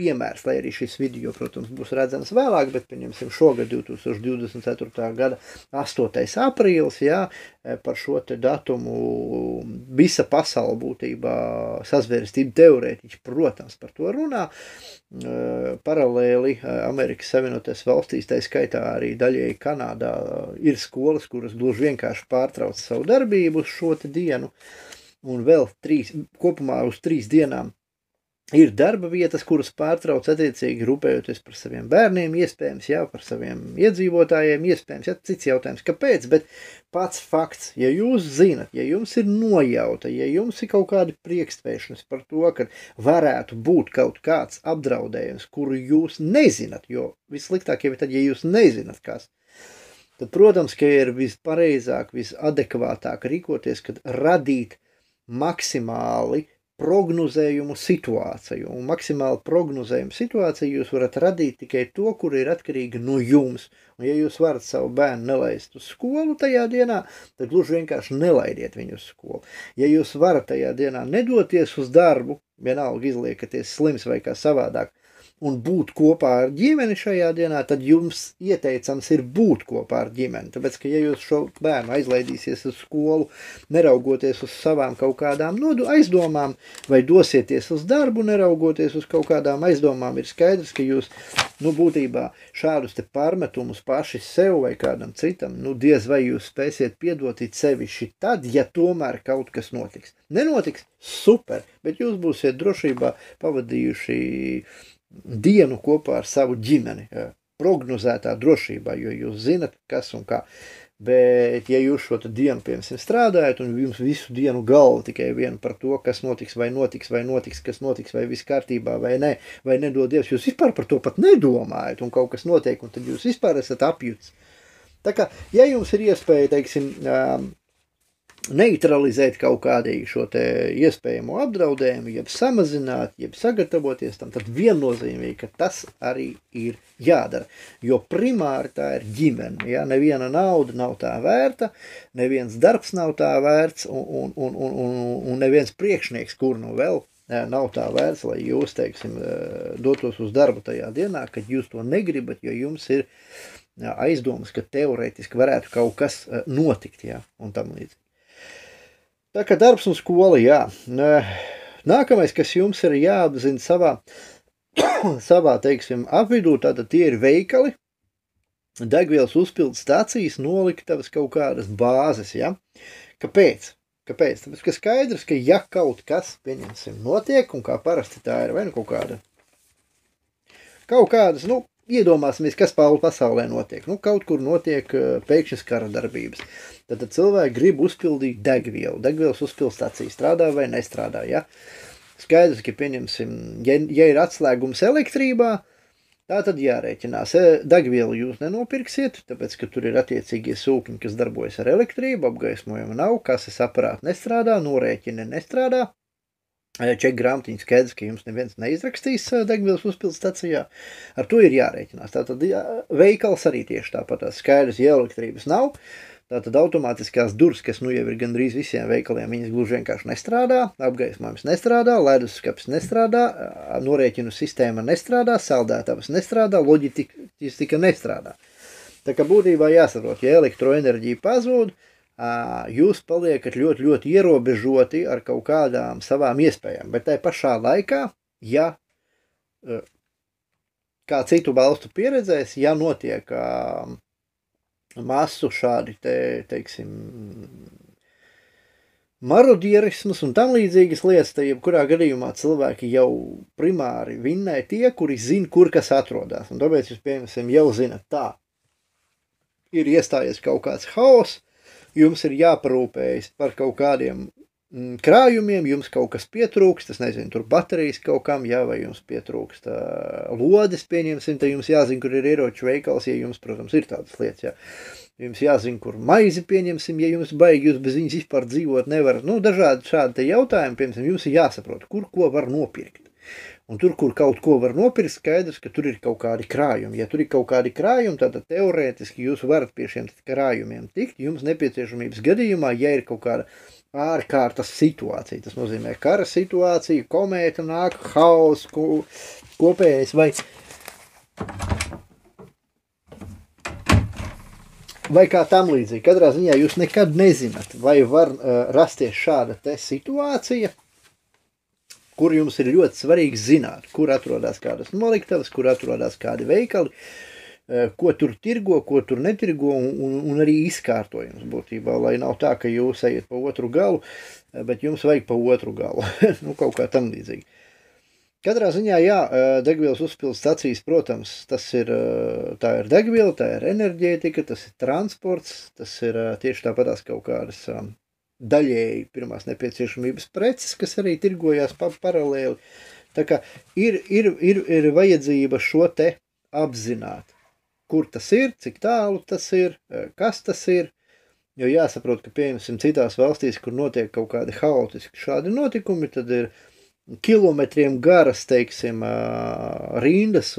piemērs, lai arī šis video, protams, būs redzams vēlāk, bet pieņemsim šogad 2024. gada 8. aprīlis, jā, par šo te datumu visa pasaule būtībā sazvērestība teorētiķi, protams, par to runā. Paralēli Amerikas Savienotajās valstīs, tā skaitā arī daļēji Kanādā, ir skolas, kuras gluži vienkārši pārtrauc savu darbību uz šo te dienu, un vēl kopumā uz 3 dienām ir darba vietas, kuras pārtrauc attiecīgi rūpējoties par saviem bērniem, iespējams, jā, par saviem iedzīvotājiem, iespējams, jā, cits jautājums, kāpēc, bet pats fakts, ja jūs zinat, ja jums ir nojauta, ja jums ir kaut kādi priekšsvēšanas par to, ka varētu būt kaut kāds apdraudējums, kuru jūs nezinat, jo vissliktāk jau ir tad, ja jūs nezinat, kas, tad, protams, ka ir vispareizāk, visadekvātāk rīkoties, kad radīt maksimāli prognozējumu situāciju, un maksimāli prognozējumu situāciju jūs varat radīt tikai to, kur ir atkarīga no jums. Un ja jūs varat savu bērnu nelaist uz skolu tajā dienā, tad gluži vienkārši nelaidiet viņu uz skolu. Ja jūs varat tajā dienā nedoties uz darbu, vienalga izliekaties slims vai kā savādāk, un būt kopā ar ģimeni šajā dienā, tad jums ieteicams ir būt kopā ar ģimeni. Tāpēc, ka ja jūs šo bērnu aizlaidīsies uz skolu, neraugoties uz savām kaut kādām aizdomām, vai dosieties uz darbu, neraugoties uz kaut kādām aizdomām, ir skaidrs, ka jūs, būtībā šādus te pārmetumus paši sev vai kādam citam, diez vai jūs spēsiet piedot it sevišķi tad, ja tomēr kaut kas notiks. Nenotiks, super, bet jūs būsiet drošībā pavadījuši dienu kopā ar savu ģimeni, prognozētā drošībā, jo jūs zinat, kas un kā. Bet, ja jūs šo dienu, piemēram, strādājat, un jums visu dienu galva tikai viena par to, kas notiks, vai notiks, kas notiks, vai viss kārtībā, vai ne, vai nedod Dievs, jūs vispār par to pat nedomājat, un kaut kas notiek, un tad jūs vispār esat apjuts. Tā kā, ja jums ir iespēja, teiksim, neutralizēt kaut kādīgi šo te iespējamo apdraudējumu, jeb samazināt, jeb sagatavoties tam, tad viennozīmīgi, ka tas arī ir jādara. Jo primāri tā ir ģimene, ja? Neviena nauda nav tā vērta, neviens darbs nav tā vērts, un neviens priekšnieks, kur vēl nav tā vērts, lai jūs, teiksim, dotos uz darbu tajā dienā, kad jūs to negribat, jo jums ir aizdomas, ka teorētiski varētu kaut kas notikt, ja? Un tam līdzīgi. Tā kā darbs un skola, jā. Nākamais, kas jums ir jāapzina savā, teiksim, apvidū, tātad tie ir veikali, degvielas uzpildu stacijas, noliktavas kaut kādas bāzes, ja? Kāpēc? Tāpēc, ka skaidrs, ka ja kaut kas, pieņemsim, notiek, un kā parasti tā ir, vai kaut kādas, iedomāsimies, kas pasaulē notiek. Kaut kur notiek pēkšņas kara darbības. Tad cilvēki grib uzpildīt degvielu. Degvielas uzpildu stacija strādā vai nestrādā, ja? Skaidrs, ka pieņemsim, ja ir atslēgums elektrībā, tā tad jārēķinās. Degvielu jūs nenopirksiet, tāpēc, ka tur ir attiecīgie sūkņi, kas darbojas ar elektrību, apgaismojuma nav, kases aparāti nestrādā, norēķini nestrādā. Ček grāmatiņa skaidrs, ka jums neviens neizrakstīs degvielas uzpildu stacijā. Ar to ir jārēķinās. Tātad veikals arī tieši tāpat skaidrs, ja elektrības nav. Tātad automātiskās durvis, kas jau ir gandrīz visiem veikaliem, viņas gluži vienkārši nestrādā, apgaismojums nestrādā, leduskapis nestrādā, norēķinu sistēma nestrādā, saldētavas nestrādā, loģistika nestrādā. Tā kā būtībā jāsaprot, ja elektroenerģija pazūd, jūs paliekat ļoti, ļoti ierobežoti ar kaut kādām savām iespējām, bet tai pašā laikā, ja kā citu valstu pieredzēs, ja notiek masu šādi, teiksim, marodierismus un tam līdzīgas lietas, tad jebkurā gadījumā cilvēki jau primāri vinnē tie, kuri zina, kur kas atrodas. Un tāpēc jūs, piemēram, jau zinat tā, ir iestājies kaut kāds haoss, jums ir jāparūpējas par kaut kādiem krājumiem, jums kaut kas pietrūkst, es nezinu, tur baterijas kaut kam, jā, vai jums pietrūkst lodes, pieņemsim, tad jums jāzina, kur ir ieroču veikals, ja jums, protams, ir tādas lietas, jā. Jums jāzina, kur maizi pieņemsim, ja jums baigi, jūs bez viņas vispār dzīvot nevarat. Dažādi šādi te jautājumi, piemēram, jums ir jāsaprot, kur ko var nopirkt. Un tur, kur kaut ko var nopirkt, skaidrs, ka tur ir kaut kādi krājumi. Ja tur ir kaut kādi krājumi, tad teorētiski jūs varat pie šiem krājumiem tikt. Jums nepieciešamības gadījumā, ja ir kaut kāda ārkārtas situācija, tas nozīmē kara situācija, komēta nāk, haoss, kopējais vai kā tam līdzīgi. Katrā ziņā jūs nekad nezināt, vai var rasties šāda te situācija, kur jums ir ļoti svarīgi zināt, kur atrodas kādas noliktavas, kur atrodas kādi veikali, ko tur tirgo, ko tur netirgo, un arī izkārtojums būtībā, lai nav tā, ka jūs ejat pa otru galu, bet jums vajag pa otru galu, kaut kā tam līdzīgi. Katrā ziņā, jā, degvielas uzpildu stacijas, protams, tā ir degviela, tā ir enerģētika, tas ir transports, tas ir tieši tāpatās kaut kādas daļēji pirmās nepieciešamības preces, kas arī tirgojās paralēli. Tā kā ir vajadzība šo te apzināt, kur tas ir, cik tālu tas ir, kas tas ir, jo jāsaprot, ka, piemēram, citās valstīs, kur notiek kaut kādi haotiski šādi notikumi, tad ir kilometriem garas, teiksim, rindas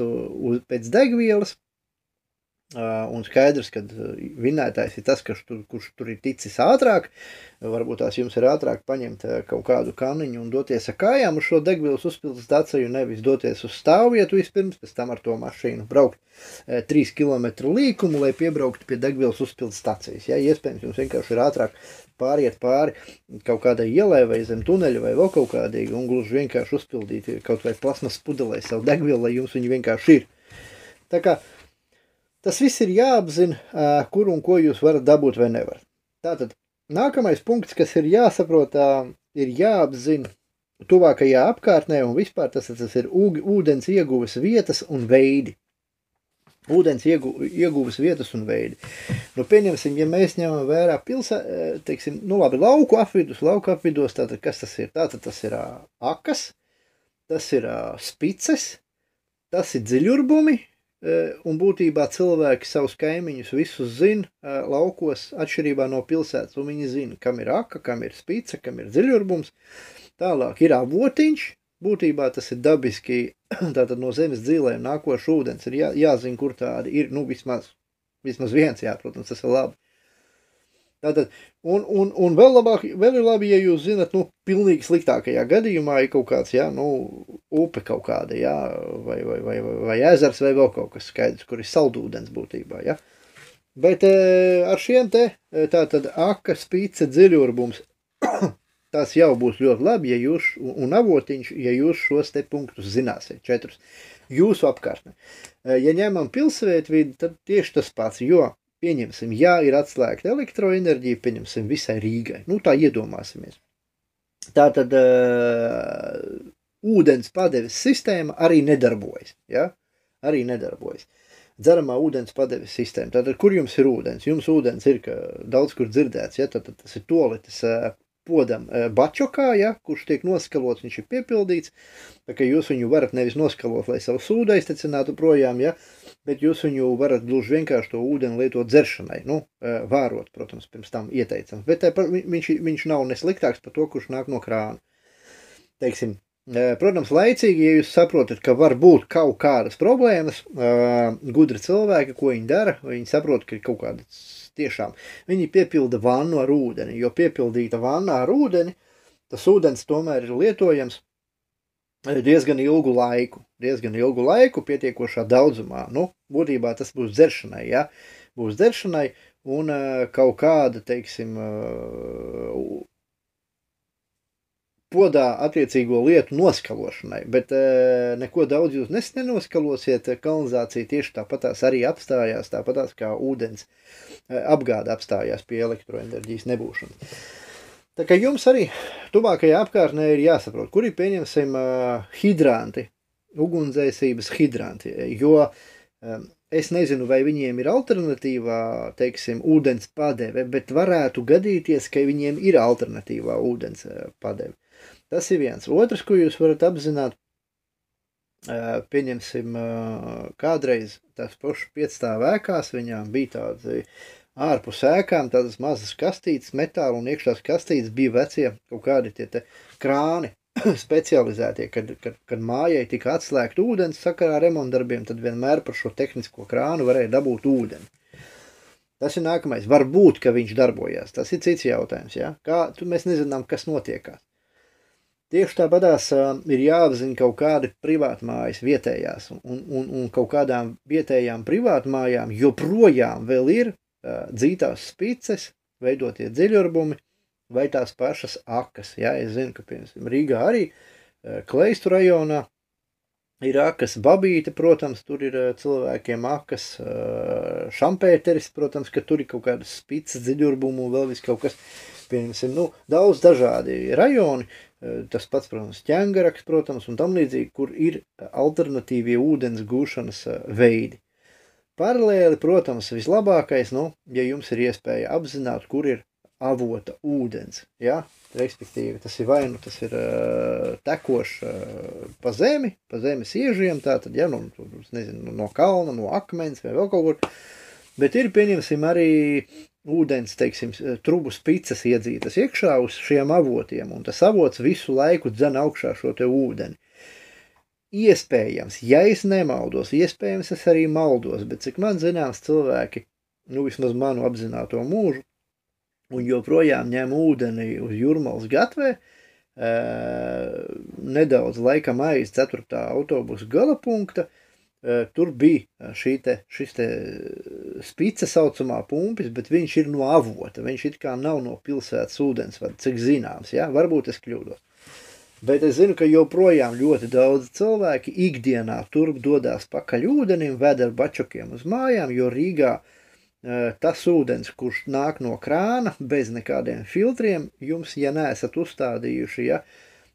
pēc degvielas, un skaidrs, ka vinētājs ir tas, kurš tur ir ticis ātrāk, varbūt tās jums ir ātrāk paņemt kaut kādu kaniņu un doties ar kājām uz šo degvielas uzpildes staciju, nevis doties uz stāvvietu vispirms, pēc tam ar to mašīnu braukt 3 km līkumu, lai piebrauktu pie degvielas uzpildes stacijas. Ja, iespējams, jums vienkārši ir ātrāk pāriet pāri kaut kādai ielai vai zem tuneļa vai vēl kaut kādīgi un gluži vienkārši uzpildīt kaut vai plasmas pudelē savu degvielu, lai jums viņi vienkārši ir. Tā kā tas viss ir jāapzina, kur un ko jūs varat dabūt vai nevarat. Tātad, nākamais punkts, kas ir jāsaprot, ir jāapzina tuvākajā apkārtnē un vispār tas ir ūdens ieguves vietas un veidi. Ūdens ieguves vietas un veidi. Nu, pieņemsim, ja mēs ņemam vērā teiksim, lauku apvidos, tātad kas tas ir? Tātad tas ir akas, tas ir spices, tas ir dziļurbumi, un būtībā cilvēki savus kaimiņus visus zina laukos atšķirībā no pilsētas, un viņi zina, kam ir aka, kam ir spice, kam ir dziļurbums. Tālāk ir avotiņš, būtībā tas ir dabiski, tātad no zemes dzīlēm nākošs ūdens, ir jāzina, kur tādi ir, nu vismaz viens, jā, protams, tas ir labi. Tātad, un vēl ir labi, ja jūs zinat, nu, pilnīgi sliktākajā gadījumā ir kaut kāds, jā, nu, upe kaut kāda, jā, vai ezers vai vēl kaut kas skaidrs, kur ir saldūdens būtībā, jā. Bet ar šiem tātad aka, spice, dziļurbums, tas jau būs ļoti labi, ja jūs, un avotiņš, ja jūs šos te punktus zināsiet, 4, jūsu apkārtne. Ja ņemam pilsētvidi, tad tieši tas pats, jo pieņemsim, ja ir atslēgta elektroenerģija, pieņemsim visai Rīgai. Nu, tā iedomāsimies. Tātad ūdens padeves sistēma arī nedarbojas. Ja? Arī nedarbojas. Dzeramā ūdens padeves sistēma. Tātad, kur jums ir ūdens? Jums ūdens ir, ka daudz kur dzirdēts, ja? Tātad tas ir toaletes podam bačokā, ja? Kurš tiek noskalots, viņš ir piepildīts. Tā kā jūs viņu varat nevis noskalot, lai savu sūdu aiztecinātu projām, ja? Bet jūs viņu varat gluži vienkārši to ūdeni lietot dzeršanai, nu, vārot, protams, pirms tam ieteicams. Bet viņš nav nesliktāks par to, kurš nāk no krāna. Teiksim, protams, laicīgi, ja jūs saprotat, ka var būt kaut kādas problēmas, gudri cilvēki, ko viņi dara, viņi saprot, ka ir kaut kādas tiešām, viņi piepilda vannu ar ūdeni, jo piepildīta vanna ar ūdeni, tas ūdens tomēr ir lietojams diezgan ilgu laiku, pietiekošā daudzumā. Nu, būtībā tas būs dzeršanai, ja? Būs dzeršanai un kaut kāda, teiksim, podā attiecīgo lietu noskalošanai, bet neko daudz jūs nenoskalosiet, kanalizācija tieši tāpatās arī apstājās, tāpatās kā ūdens apgāde apstājās pie elektroenerģijas nebūšanas. Tā kā jums arī tuvākajā apkārtnē ir jāsaprot, kur ir pieņemsim hidranti, ugunsdzēsības hidranti, jo es nezinu, vai viņiem ir alternatīvā, teiksim, ūdens padeve, bet varētu gadīties, ka viņiem ir alternatīvā ūdens padeve. Tas ir viens. Otrs, ko jūs varat apzināt, pieņemsim kādreiz tās pašas 5stāv ēkās, viņām bija tādi ārpus ēkām tādas mazas kastītes, metāla un iekšās kastītes bija vecie kaut kādi tie krāni specializētie, kad mājai tika atslēgt ūdens sakarā remontdarbiem, tad vienmēr par šo tehnisko krānu varēja dabūt ūdeni. Tas ir nākamais. Varbūt, ka viņš darbojās. Tas ir cits jautājums, ja? Mēs nezinām, kas notiekās. Tieši tāpatās ir jāapzina kaut kādi privātmājas vietējās un kaut kādām vietējām privātmājām joprojām vēl ir dzītās spices, veidotie dziļurbumi vai tās pašas akas. Ja? Es zinu, ka piemēram Rīgā arī Kleistu rajonā ir akas, Babīte, protams, tur ir cilvēkiem akas, Šampēteris, protams, ka tur ir kaut kādas spices, dziļurbumu un vēl viss kaut kas, piemēram, nu, daudz dažādi rajoni, tas pats, protams, Ķengaraks, protams, un tam līdzīgi, kur ir alternatīvie ūdens gūšanas veidi. Paralēli, protams, vislabākais, nu, ja jums ir iespēja apzināt, kur ir avota ūdens, ja, respektīvi, tas ir vai nu tas ir tekošs pa zemes iežiem, tātad, ja, nu, nezinu, no kalna, no akmens vai vēl kaut kur, bet ir, pieņemsim, arī ūdens, teiksim, trubu spicas iedzītas iekšā uz šiem avotiem, un tas avots visu laiku dzen augšā šo te ūdeni. Iespējams, ja es nemaldos, iespējams es arī maldos, bet cik man zināms cilvēki, nu vismaz manu apzināto mūžu, un joprojām ņem ūdeni uz Jūrmalas gatvē, nedaudz laikam aiz 4. autobusu galapunkta, tur bija šis te spice saucamā pumpis, bet viņš ir no avota, viņš it kā nav no pilsētas ūdensvada, cik zināms, ja? Varbūt es kļūdos. Bet es zinu, ka joprojām ļoti daudz cilvēki ikdienā turp dodās pakaļ ūdenim, ved ar bačukiem uz mājām, jo Rīgā tas ūdens, kurš nāk no krāna, bez nekādiem filtriem, jums, ja neesat uzstādījuši, ja,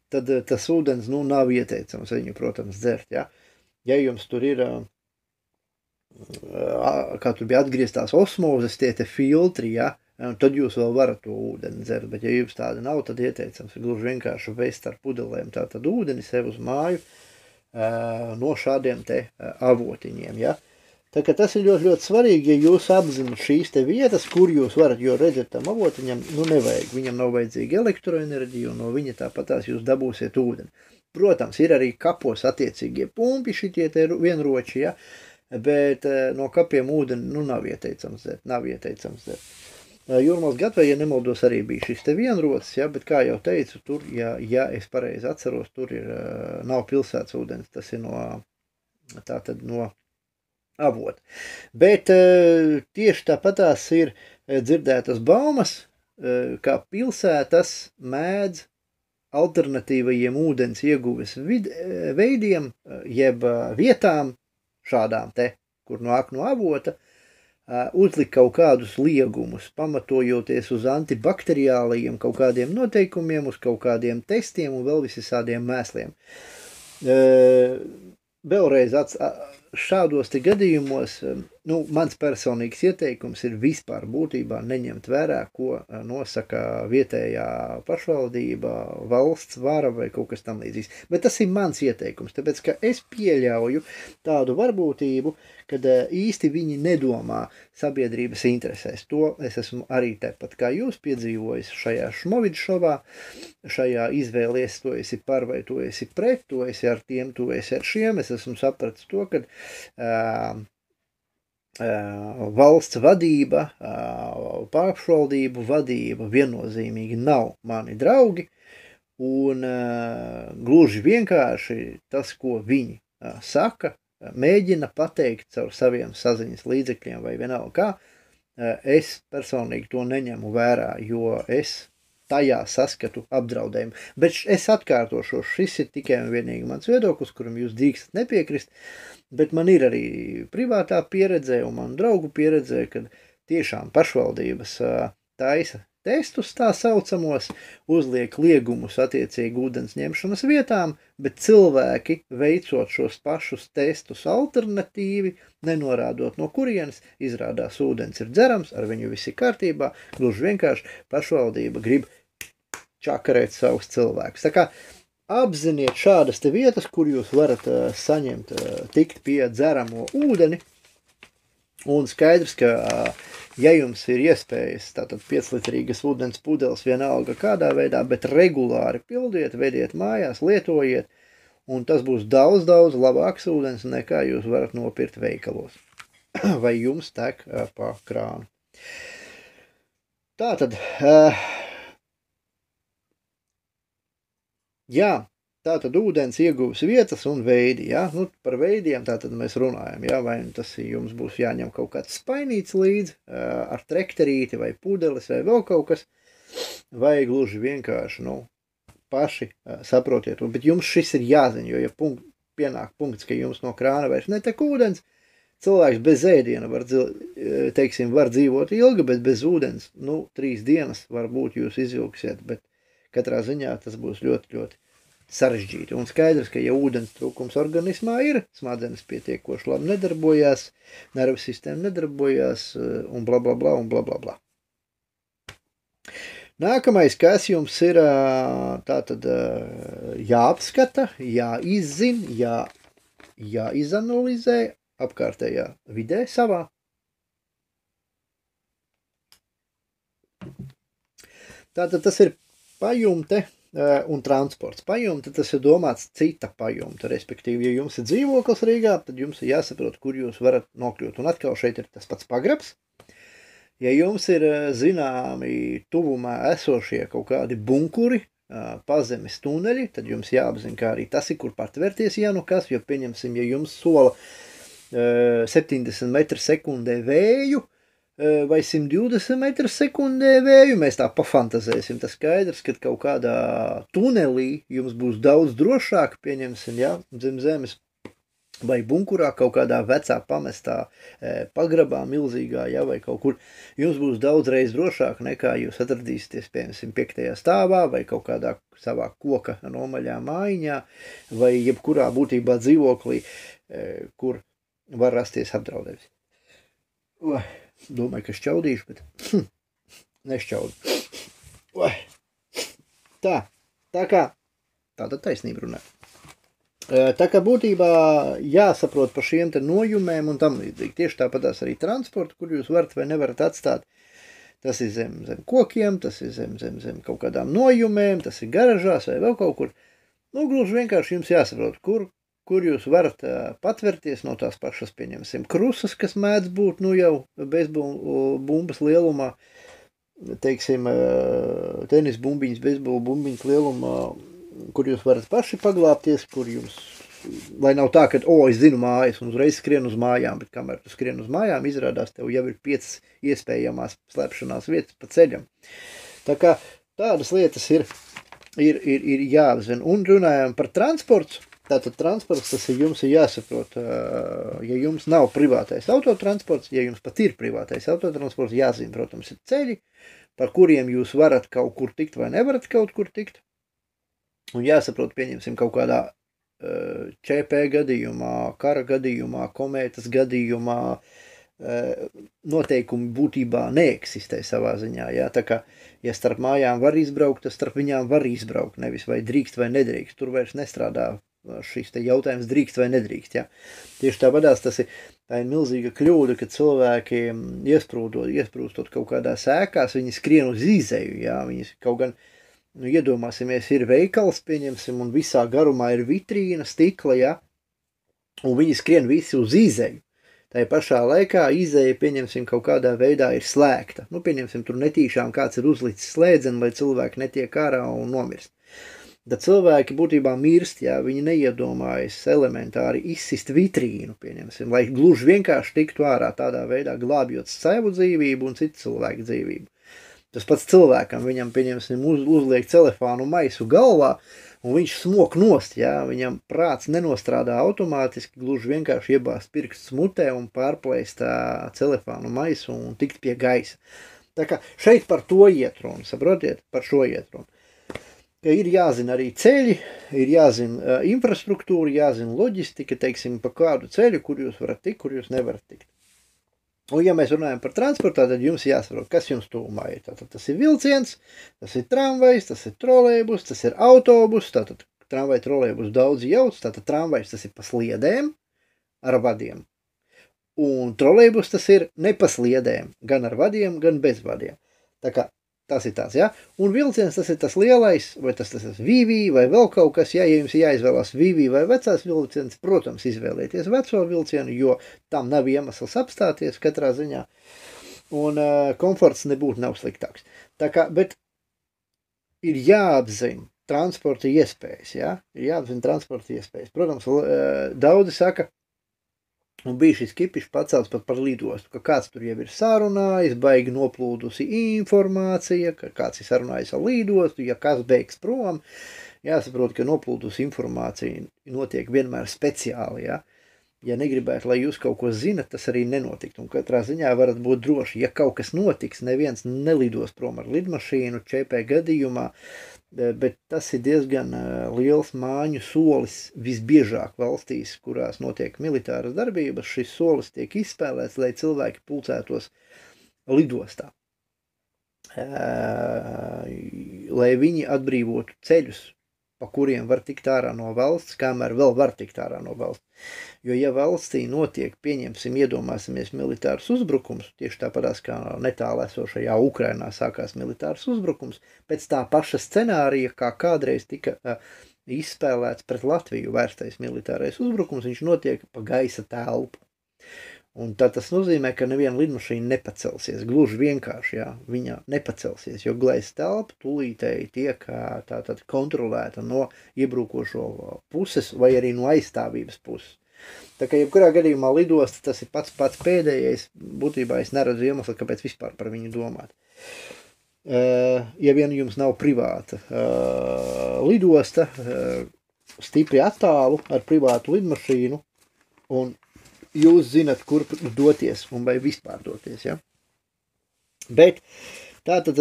tad tas ūdens, nu, nav ieteicams viņu, protams, dzert, ja. Ja jums tur ir, kā tur bija atgrieztās osmozes, tie filtri, ja, tad jūs vēl varat to ūdeni dzert, bet ja jums tāda nav, tad ieteicams gluži vienkārši vest ar pudelēm tātad ūdeni sev uz māju no šādiem te avotiņiem, ja. Tā kā tas ir ļoti, ļoti svarīgi, ja jūs apzinat šīs te vietas, kur jūs varat, jo redzat tam avotiņam, nu nevajag, viņam nav vajadzīga elektroenerģija, un no viņa tāpatās jūs dabūsiet ūdeni. Protams, ir arī kapos attiecīgie pumpi, šitie te vienroči, ja, bet no kapiem ūdeni, nu, nav ieteicams dzert. Jūrmalas gatvē, ja nemaldos, arī bija šis te vienrocis, ja, bet kā jau teicu, tur, ja es pareizi atceros, tur ir, nav pilsētas ūdens, tas ir no avota. Bet tieši tāpatās ir dzirdētas baumas, kā pilsētas mēdz alternatīvajiem ūdens ieguves veidiem, jeb vietām šādām te, kur nāk no avota, uzlikt kaut kādus liegumus, pamatojoties uz antibakteriālajiem kaut kādiem noteikumiem, uz kaut kādiem testiem un vēl visādiem mēsliem. Vēlreiz šādos te gadījumos, nu, mans personīgs ieteikums ir vispār būtībā neņemt vērā, ko nosaka vietējā pašvaldība, valsts vara vai kaut kas tam līdzīgs. Bet tas ir mans ieteikums, tāpēc, ka es pieļauju tādu varbūtību, kad īsti viņi nedomā sabiedrības interesēs. To es esmu arī tepat kā jūs piedzīvojis šajā šmovidšovā, šajā izvēlies, to esi par vai to esi pret, to esi ar tiem, to esi ar šiem. Es esmu sapratis to, ka valsts vadība, pašvaldību vadība viennozīmīgi nav mani draugi, un gluži vienkārši tas, ko viņi saka, mēģina pateikt caur saviem saziņas līdzekļiem vai vienalga kā, es personīgi to neņemu vērā, jo es tajā saskatu apdraudējumu. Bet es atkārtošos, šis ir tikai un vienīgi mans viedoklis, kuram jūs drīkstat nepiekrist, bet man ir arī privātā pieredze un man draugu pieredze, kad tiešām pašvaldības taisa testus tā saucamos, uzliek liegumus attiecīgi ūdens ņemšanas vietām, bet cilvēki, veicot šos pašus testus alternatīvi, nenorādot no kurienes, izrādās ūdens ir dzerams, ar viņu viss ir kārtībā, gluži vienkārši pašvaldība grib čakarēt savus cilvēkus. Tā kā apziniet šādas te vietas, kur jūs varat saņemt, tikt pie dzeramo ūdeni, un skaidrs, ka ja jums ir iespējas, tātad 5-litrīgas ūdens pudeles vienalga kādā veidā, bet regulāri pildiet, vediet mājās, lietojiet, un tas būs daudz, daudz labāks ūdens, nekā jūs varat nopirkt veikalos. Vai jums tek pa krānu. Tātad, jā, tātad ūdens ieguves vietas un veidi, ja? Nu, par veidiem tātad mēs runājam, ja? Vai tas jums būs jāņem kaut kāds spainīts līdzi ar trekterīti vai pudeles vai vēl kaut kas, vai gluži vienkārši, nu, paši saprotiet, bet jums šis ir jāziņ, jo ja pienāk punkts, ka jums no krāna vairs netek ūdens, cilvēks bez ēdiena var, teiksim, var dzīvot ilgi, bet bez ūdens, nu, 3 dienas varbūt jūs izvilksiet, bet katrā ziņā tas būs ļoti, ļoti sarežģīti. Un skaidrs, ka ja ūdens trūkums organismā ir, smadzenes pietiekoši labi nedarbojās, nervu sistēma nedarbojās, un bla bla bla, un bla bla bla. Nākamais, kas jums ir tātad jāapskata, jāizzin, jāizanalizē apkārtējā vidē savā. Tātad tas ir pajumte un transports. Pajumte tas ir domāts cita pajumte, respektīvi, ja jums ir dzīvoklis Rīgā, tad jums ir jāsaprot, kur jūs varat nokļūt. Un atkal šeit ir tas pats pagrabs. Ja jums ir zināmi tuvumā esošie kaut kādi bunkuri, pazemes tuneļi, tad jums jāapzina, kā arī tas ir, kur patvērties, ja nu kas, jo pieņemsim, ja jums sola 70 metru sekundē vēju vai 120 metru sekundē vēju, mēs tā pafantazēsim, tas skaidrs, ka kaut kādā tunelī jums būs daudz drošāk, pieņemsim, ja, zem zemes, vai bunkurā kaut kādā vecā pamestā pagrabā milzīgā, ja, vai kaut kur, jums būs daudzreiz drošāk nekā jūs atradīsieties, piemēram, 5. stāvā vai kaut kādā savā koka nomaļā mājiņā vai jebkurā būtībā dzīvoklī, kur var rasties apdraudējums. Domāju, ka šķaudīšu, bet nešķaudu. Tā kā, tāda taisnība runā. Tā kā būtībā jāsaprot par šiem te nojumēm un tam līdzīgi. Tieši tāpatās arī transportu, kur jūs varat vai nevarat atstāt. Tas ir zem kokiem, tas ir zem kaut kādām nojumēm, tas ir garažās vai vēl kaut kur. Nu, gluži vienkārši jums jāsaprot, kur jūs varat patverties no tās pašas, pieņemsim, krusas, kas mēdz būt, nu jau bezbumbas lielumā, teiksim, tenis bumbiņas, bezbulu bumbiņas lielumā, kur jūs varat paši paglāpties, kur jums, lai nav tā, ka, es zinu mājas un uzreiz skrien uz mājām, bet kamēr tu skrien uz mājām, izrādās tev jau ir 5 iespējamās slēpšanās vietas pa ceļam. Tā kā tādas lietas ir jāapzina. Un runājām par transportu, tātad transports, tas ir jums ir jāsaprot, ja jums nav privātais autotransports, ja jums pat ir privātais autotransports, jāzina, protams, ir ceļi, par kuriem jūs varat kaut kur tikt vai nevarat kaut kur tikt. Un jāsaprot, pieņemsim kaut kādā ČP gadījumā, kara gadījumā, komētas gadījumā, noteikumi būtībā neeksistē savā ziņā. Jā? Tā kā, ja starp mājām var izbraukt, tad starp viņām var izbraukt, nevis vai drīkst vai nedrīkst. Tur vairs nestrādā šis te jautājums drīkst vai nedrīkst. Jā? Tieši tāpatās tā ir milzīga kļūda, ka cilvēki iesprūstot kaut kādās ēkās, viņi skrien uz izēju, jā? Viņi kaut gan, nu, iedomāsimies, ir veikals, pieņemsim, un visā garumā ir vitrīna, stikla, ja? Un viņi skrien visi uz izēju. Tā pašā laikā izēja, pieņemsim, kaut kādā veidā ir slēgta. Nu, pieņemsim, tur netīšām kāds ir uzlicis slēdzeni, lai cilvēki netiek ārā un nomirst. Tad cilvēki būtībā mirst, ja viņi neiedomājas elementāri izsist vitrīnu, pieņemsim, lai gluži vienkārši tiktu ārā tādā veidā, glābjot savu dzīvību un citu cilvēku dzīvību. Tas pats cilvēkam, viņam, pieņemsim, uzliek telefonu maisu galvā, un viņš smok nost, jā, viņam prāts nenostrādā automātiski, gluži vienkārši iebāzt pirkstus mutē un pārplēst telefonu maisu un tikt pie gaisa. Tā kā šeit par to iet runa, saprotiet, par šo iet runa. Ka ir jāzina arī ceļi, ir jāzina infrastruktūra, jāzina loģistika, teiksim, pa kādu ceļu, kur jūs varat tikt, kur jūs nevarat tikt. Un, ja mēs runājam par transportā, tad jums jāsaprot, kas jums tuvumā ir. Tātad tas ir vilciens, tas ir tramvajs, tas ir trolejbus, tas ir autobus, tātad tramvaj, trolejbus daudz jauc, tātad tramvajs tas ir pa sliedēm ar vadiem. Un trolejbus tas ir ne pa sliedēm, gan ar vadiem, gan bez vadiem. Tā kā tas ir tāds, ja? Un vilciens tas ir tas lielais, vai tas ir Vīvī, vai vēl kaut kas, ja jums jāizvēlās Vīvī vai vecās vilciens, protams, izvēlēties veco vilcienu, jo tam nav iemesls apstāties katrā ziņā, un komforts nebūtu nav sliktāks. Tā kā, bet ir jāapzina transporta iespējas, ja? Ir jāapzina transporta iespējas. Protams, daudzi saka, un bija šis kipišs pacelts pat par lidostu, ka kāds tur jau ir sarunājis, baigi noplūdusi informācija, ka kāds ir sarunājis ar lidostu, ja kas beigs prom, jāsaprot, ka noplūdusi informācija notiek vienmēr speciāli, ja? Ja negribētu, lai jūs kaut ko zinat, tas arī nenotikt, un katrā ziņā varat būt droši, ja kaut kas notiks, neviens nelidos prom ar lidmašīnu ČP gadījumā, bet tas ir diezgan liels māņu solis visbiežāk valstīs, kurās notiek militāras darbības, šis solis tiek izspēlēts, lai cilvēki pulcētos lidostā, lai viņi atbrīvotu ceļus pa kuriem var tikt ārā no valsts, kamēr vēl var tikt ārā no valsts. Jo, ja valstī notiek, pieņemsim, iedomāsimies militārs uzbrukums, tieši tāpatās kā netālu esošajā Ukrainā sākās militārs uzbrukums, pēc tā paša scenārija, kā kādreiz tika izspēlēts pret Latviju vērstais militārais uzbrukums, viņš notiek pa gaisa telpu. Un tad tas nozīmē, ka neviena lidmašīna nepacelsies, gluži vienkārši, jā, viņa nepacelsies, jo gaisa telpa tūlītēji tiek tātad kontrolēta no iebrūkošo puses vai arī no aizstāvības puses. Tā kā jebkurā gadījumā lidosta, tas ir pats pēdējais, būtībā es neredzu iemeslu, kāpēc vispār par viņu domāt. Ja vien jums nav privāta lidosta, stipri attālu ar privātu lidmašīnu, un jūs zinat, kur doties un vai vispār doties, ja? Bet tātad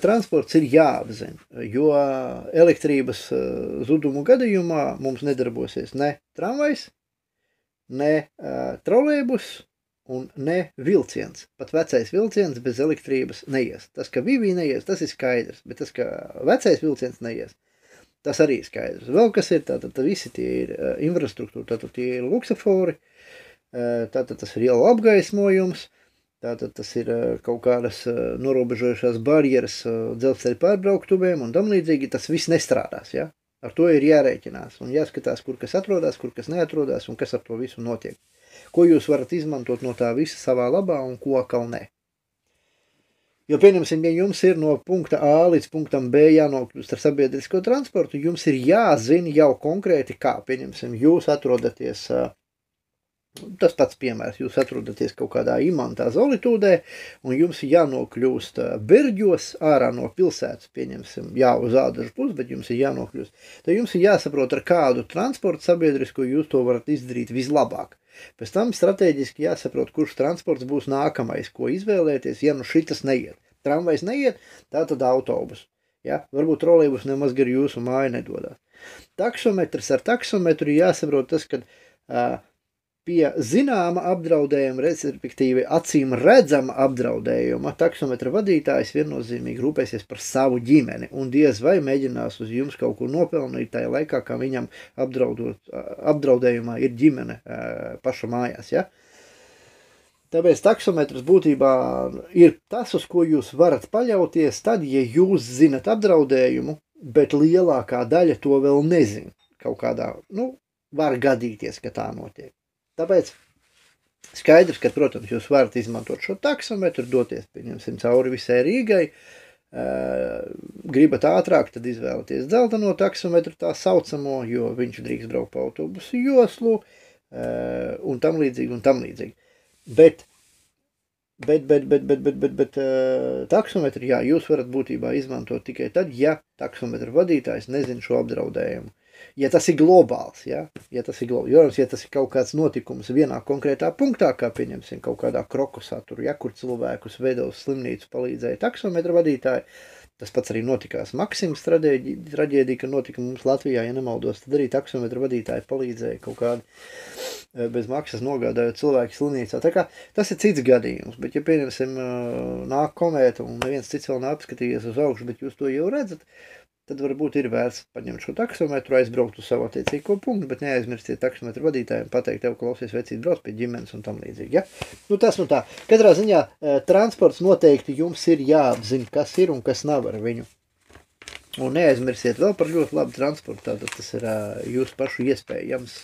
transports ir jāapzina, jo elektrības zudumu gadījumā mums nedarbosies ne tramvajs, ne trolejbus un ne vilciens. Pat vecais vilciens bez elektrības neies. Tas, ka Vivī neies, tas ir skaidrs, bet tas, ka vecais vilciens neies, tas arī ir skaidrs. Vēl kas ir, tātad visi tie ir infrastruktūra, tātad tie ir luksafori, tātad tas ir ielu apgaismojums, tātad tas ir kaut kādas norobežojušās barjeras dzelzceļa pārbrauktuvēm un tam līdzīgi, tas viss nestrādās, ja? Ar to ir jārēķinās un jāskatās, kur kas atrodas, kur kas neatrodas un kas ar to visu notiek. Ko jūs varat izmantot no tā visa savā labā un ko atkal ne. Jo, pieņemsim, ja jums ir no punkta A līdz punktam B jānokļūst ar sabiedrisko transportu, jums ir jāzina jau konkrēti kā, pieņemsim, jūs atrodaties, tas pats piemērs, jūs atrodaties kaut kādā imantā Zolitūdē, un jums ir jānokļūst Berģos ārā no pilsētas, pieņemsim, jā, uz Ādažu pusi, bet jums ir jānokļūst. Tad jums ir jāsaprot, ar kādu transportu sabiedrisko jūs to varat izdarīt vislabāk. Pēc tam strateģiski jāsaprot, kurš transports būs nākamais, ko izvēlēties, ja nu šitas neiet. Tramvajs neiet, tā tad autobus. Ja? Varbūt trolejbus nemaz gar jūsu māju nedodās. Taksometrs ar taksometru jāsaprot tas, ka pie zināma apdraudējuma, respektīvi acīm redzama apdraudējuma, taksometra vadītājs viennozīmīgi rūpēsies par savu ģimeni un diez vai mēģinās uz jums kaut ko nopelnīt tajā laikā, kā viņam apdraudējumā ir ģimene paša mājās. Ja? Tāpēc taksometrs būtībā ir tas, uz ko jūs varat paļauties tad, ja jūs zinat apdraudējumu, bet lielākā daļa to vēl nezin. Kaut kādā, var gadīties, ka tā notiek. Tāpēc skaidrs, ka, protams, jūs varat izmantot šo taksometru, doties, pieņemsim, cauri visai Rīgai, gribat ātrāk, tad izvēlaties dzelteno taksometru tā saucamo, jo viņš drīkst braukt pa autobusu joslu, un tam līdzīgi. Bet taksometru, jā, jūs varat būtībā izmantot tikai tad, ja taksometra vadītājs nezin šo apdraudējumu. Ja tas ir globāls, ja tas ir kaut kāds notikums vienā konkrētā punktā, kā pieņemsim kaut kādā Krokosā, tur, ja, kur cilvēkus veda uz slimnīcu palīdzēja taksometra vadītāji, tas pats arī notikās Maksimas traģēdija, ka notika mums Latvijā, ja nemaldos, tad arī taksometra vadītāji palīdzēja kaut kādi bez maksas nogādājot cilvēku slimnīcā. Tā kā tas ir cits gadījums, bet ja pieņemsim nāk komēta un neviens cits vēl nav apskatījies uz augšu, bet jūs to jau redzat, tad varbūt ir vērts paņemt šo taksometru, aizbraukt uz savu attiecīgo punktu, bet neaizmirstiet taksometru vadītājiem pateikt, tev klausies vecīt brauc pie ģimenes un tam līdzīgi. Ja? Tas tā. Katrā ziņā transports noteikti jums ir jāapzina, kas ir un kas nav ar viņu. Un neaizmirstiet vēl par ļoti labu transportu, tātad tas ir jūsu pašu iespējams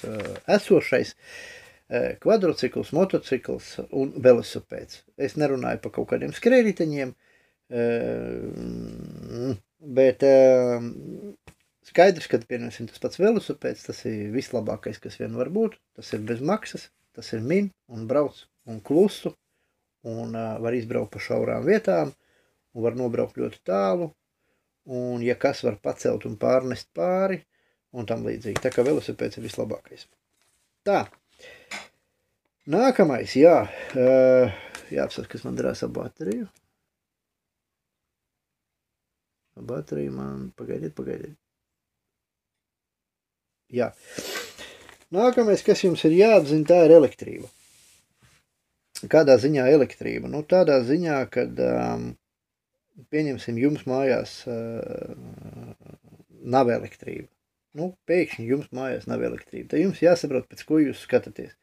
esošais kvadrocikls, motocikls un velosipēds. Es nerunāju par kaut kādiem skrējriteņiem, bet skaidrs, ka, piemēram, tas pats velosipēds, tas ir vislabākais, kas vien var būt, tas ir bez maksas, tas ir min un brauc un klusu, un var izbraukt pa šaurām vietām, un var nobraukt ļoti tālu, un, ja kas, var pacelt un pārnest pāri, un tam līdzīgi. Tā kā velosipēds ir vislabākais. Tā. Nākamais, jā. Jāapsaka, kas man darās ar bateriju. Baterija man, pagaidiet. Jā. Nākamais, kas jums ir jāapzina, tā ir elektrība. Kādā ziņā elektrība? Tādā ziņā, kad, pieņemsim, jums mājās nav elektrība. pēkšņi jums mājās nav elektrība. Tad jums jāsaprot, pēc ko jūs skatāties.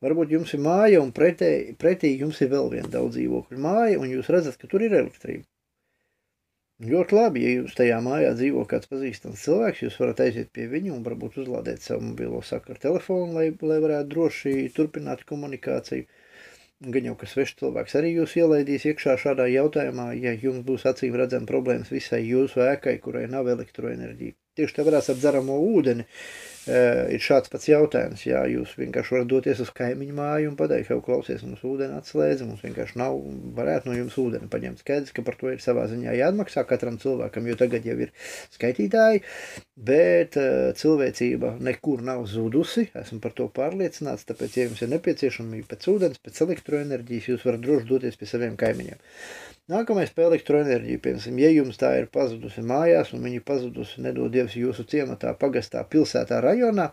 Varbūt jums ir māja un pretī jums ir vēl viena daudz dzīvokļu māja un jūs redzat, ka tur ir elektrība. Ļoti labi, ja jūs tajā mājā dzīvo kāds pazīstams cilvēks, jūs varat aiziet pie viņu un varbūt uzlādēt savu mobilo sakaru telefonu, lai varētu droši turpināt komunikāciju. Gan jau, ka svešs cilvēks arī jūs ielaidīs iekšā šādā jautājumā, ja jums būs acīm redzama problēmas visai jūsu ēkai, kurai nav elektroenerģija. Tieši tāpēc ar dzeramo ūdeni ir šāds pats jautājums. Jā, jūs vienkārši varat doties uz kaimiņu māju un pateikt, jau klausies, mums ūdeni atslēdz, mums vienkārši nav, varētu no jums ūdeni paņemt. Skaidrs, ka par to ir savā ziņā jāatmaksā katram cilvēkam, jo tagad jau ir skaitītāji, bet cilvēcība nekur nav zudusi, esmu par to pārliecināts, tāpēc, ja jums ir nepieciešamība pēc ūdens, pēc elektroenerģijas, jūs varat droši doties pie saviem kaimiņiem. Nākamais par elektroenerģiju, piemēram, ja jums tā ir pazudusi mājās un viņa pazudusi, nedod Dievs, jūsu ciematā, pagastā, pilsētā, rajonā,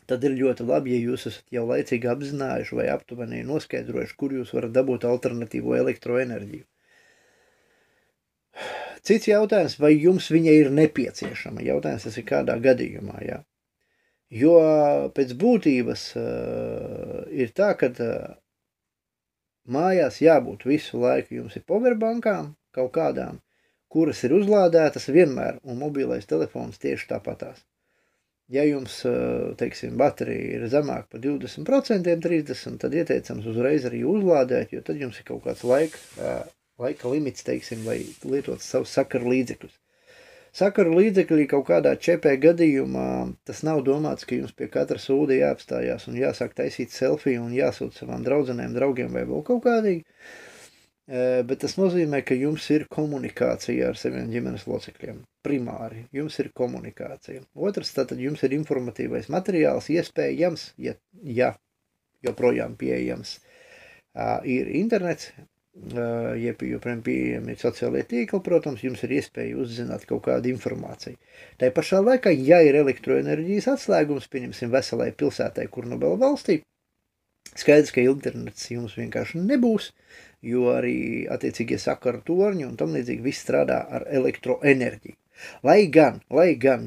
tad ir ļoti labi, ja jūs esat jau laicīgi apzinājuši vai aptuveni noskaidrojuši, kur jūs varat dabūt alternatīvo elektroenerģiju. Cits jautājums, vai jums viņa ir nepieciešama? Jautājums tas ir kādā gadījumā, jā. Jo pēc būtības ir tā, ka mājās jābūt visu laiku, jums ir powerbankām kaut kādām, kuras ir uzlādētas vienmēr, un mobilais telefons tieši tāpatās. Ja jums, teiksim, baterija ir zemāk par 20%, 30%, tad ieteicams uzreiz arī uzlādēt, jo tad jums ir kaut kāds laika limits, teiksim, lai lietot savus sakaru līdzekļus. Sakaru līdzekļi kaut kādā ČP gadījumā, tas nav domāts, ka jums pie katra sūda jāapstājās un jāsāk taisīt selfiju un jāsūt savām draudzenēm, draugiem vai vēl kaut kādīgi, bet tas nozīmē, ka jums ir komunikācija ar saviem ģimenes locekļiem. Primāri, jums ir komunikācija. Otrs, tātad jums ir informatīvais materiāls, iespējams, ja joprojām pieejams, ir internets, joprojām pieejami sociālie tīkli, protams, jums ir iespēja uzzināt kaut kādu informāciju. Tā pašā laikā, ja ir elektroenerģijas atslēgums, pieņemsim veselai pilsētai, kur nu vēl valstī, skaidrs, ka internets jums vienkārši nebūs, jo arī attiecīgie sakaru torņi un tam līdzīgi viss strādā ar elektroenerģiju. Lai gan,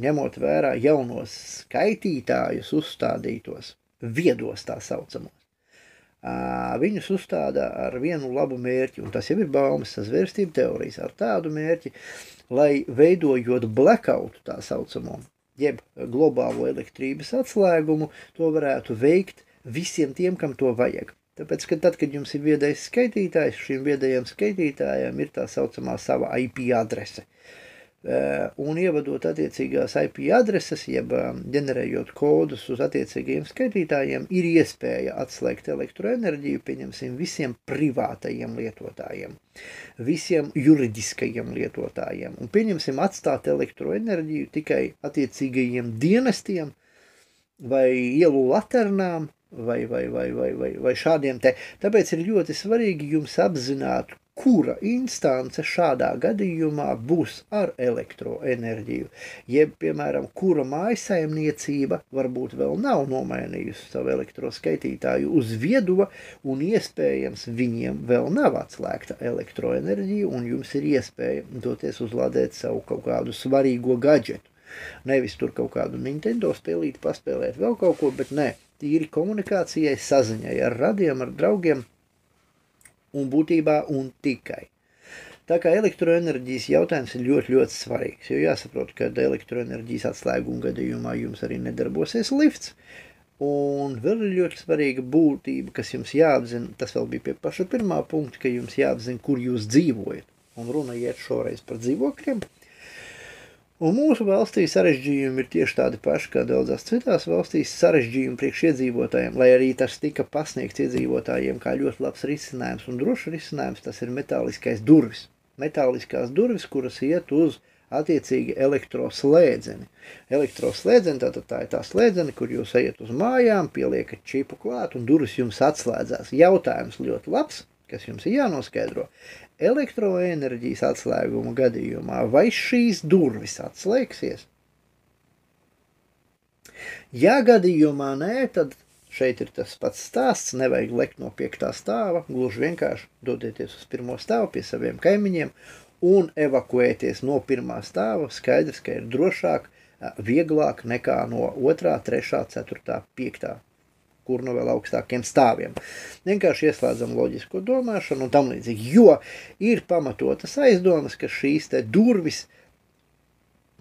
ņemot vērā jaunos skaitītājus uzstādītos, viedos tā saucamos, viņus uzstāda ar vienu labu mērķi, un tas jau ir baumas sazvērstību teorijas, ar tādu mērķi, lai veidojot blackoutu tā saucamo, jeb globālo elektrības atslēgumu, to varētu veikt visiem tiem, kam to vajag. Tāpēc, ka tad, kad jums ir viedais skaitītājs, šīm viedajiem skaitītājiem ir tā saucamā sava IP adrese. Un ievadot attiecīgās IP adreses, jeb ģenerējot kodus uz attiecīgajiem skaitītājiem, ir iespēja atslēgt elektroenerģiju, pieņemsim, visiem privātajiem lietotājiem, visiem juridiskajiem lietotājiem, un pieņemsim atstāt elektroenerģiju tikai attiecīgajiem dienestiem vai ielu laternām vai šādiem te. Tāpēc ir ļoti svarīgi jums apzināt, kura instance šādā gadījumā būs ar elektroenerģiju, jeb, piemēram, kura mājsaimniecība varbūt vēl nav nomainījusi savu elektroskaitītāju uz viedo, un iespējams viņiem vēl nav atslēgta elektroenerģija, un jums ir iespēja doties uzlādēt savu kaut kādu svarīgo gadžetu. Nevis tur kaut kādu Nintendo spēlīti paspēlēt vēl kaut ko, bet nē, tīri komunikācijai, saziņai ar radiem, ar draugiem, un būtībā un tikai. Tā kā elektroenerģijas jautājums ir ļoti, ļoti svarīgs, jo jāsaprot, ka elektroenerģijas atslēguma gadījumā jums arī nedarbosies lifts, un vēl ir ļoti svarīga būtība, kas jums jāapzina, tas vēl bija pie paša pirmā punkta, ka jums jāapzina, kur jūs dzīvojat, un runa iet šoreiz par dzīvokļiem. Un mūsu valstī sarežģījumi ir tieši tādi paši, kā daudzās citās valstīs sarežģījumi priekš iedzīvotājiem, lai arī tas tika pasniegts iedzīvotājiem kā ļoti labs risinājums un drošs risinājums, tas ir metāliskais durvis. Metāliskās durvis, kuras iet uz attiecīgi elektroslēdzeni. Elektroslēdzeni, tātad tā ir tā slēdzeni, kur jūs ejat uz mājām, pieliekat čipu klāt un durvis jums atslēdzās. Jautājums ļoti labs, kas jums ir jānoskaidro. Elektroenerģijas atslēguma gadījumā, vai šīs durvis atslēgsies? Ja gadījumā nē, tad šeit ir tas pats stāsts, nevajag lekt no 5. stāva, gluži vienkārši dodieties uz 1. stāvu pie saviem kaimiņiem un evakuēties no 1. stāva, skaidrs, ka ir drošāk vieglāk nekā no 2., 3., 4., 5., kur no vēl augstākiem stāviem. Vienkārši ieslēdzam loģisko domāšanu un tam līdzīgi, jo ir pamatotas aizdomas, ka šīs te durvis,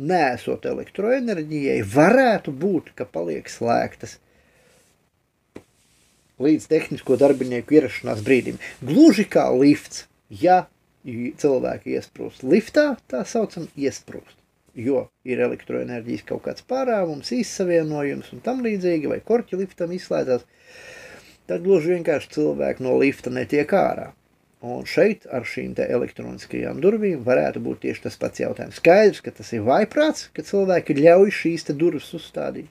neesot elektroenerģijai, varētu būt, ka paliek slēgtas līdz tehnisko darbinieku ierašanās brīdim. Gluži kā lifts, ja cilvēki iesprūst liftā, tā saucam iesprūst, jo ir elektroenerģijas kaut kāds pārāvums, izsavienojums un tam līdzīgi, vai korķi liftam izslēdzās, tad gluži vienkārši cilvēki no lifta netiek ārā. Un šeit ar šīm te elektroniskajām durvīm varētu būt tieši tas pats jautājums. Skaidrs, ka tas ir vaiprāts, ka cilvēki ļauj šīs te durvis uzstādīt.